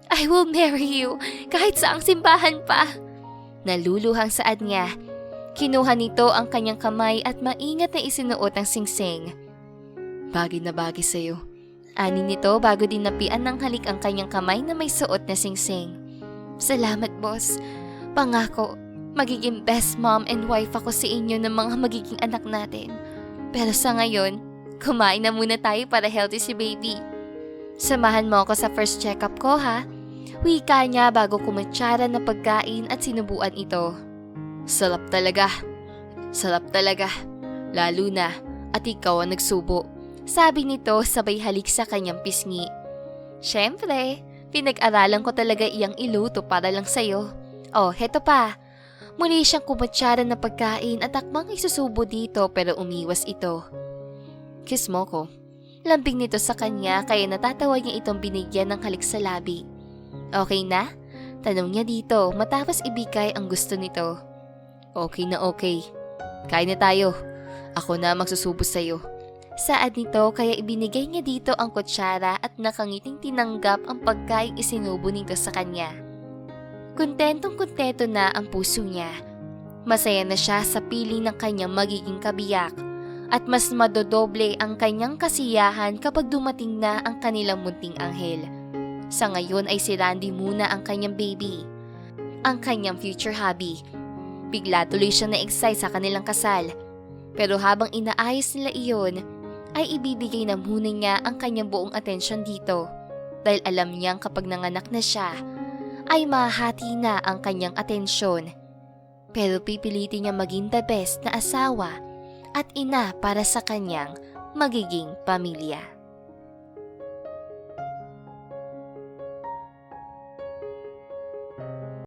I will marry you kahit saang simbahan pa. Naluluhang saad niya. Kinuha nito ang kanyang kamay at maingat na isinuot ang singsing. Bagay na bagay sa'yo. Ani nito bago dinapian ng halik ang kanyang kamay na may suot na singsing. Salamat, boss. Pangako, magiging best mom and wife ako sa inyo ng mga magiging anak natin. Pero sa ngayon, kumain na muna tayo para healthy si baby. Samahan mo ako sa first check-up ko, ha? Wika niya bago kumatsara na pagkain at sinubuan ito. Sarap talaga. Sarap talaga. Lalo na at ikaw ang nagsubo. Sabi nito sabay halik sa kanyang pisngi. Siyempre, pinag-aralan ko talaga iyang iluto para lang sa'yo. Oh, heto pa. Muli siyang kumatsara na pagkain at akmang isusubo dito pero umiwas ito. Kiss mo ko. Lambing nito sa kanya kaya natatawa niya itong binigyan ng halik sa labi. Okay na? Tanong niya dito matapos ibigay ang gusto nito. Okay na okay. Kain na tayo. Ako na magsusubo sa'yo. Saad nito kaya ibinigay niya dito ang kutsara at nakangiting tinanggap ang pagkain isinubo nito sa kanya. Kontentong-kontento na ang puso niya. Masaya na siya sa piling ng kanyang magiging kabiyak at mas madodoble ang kanyang kasiyahan kapag dumating na ang kanilang munting anghel. Sa ngayon ay si Randy muna ang kanyang baby, ang kanyang future hubby. Bigla tuloy siya na-excite sa kanilang kasal. Pero habang inaayos nila iyon, ay ibibigay na muna niya ang kanyang buong atensyon dito dahil alam niyang kapag nanganak na siya, ay mahati na ang kanyang atensyon. Pero pipilitin niya maging the best na asawa at ina para sa kanyang magiging pamilya.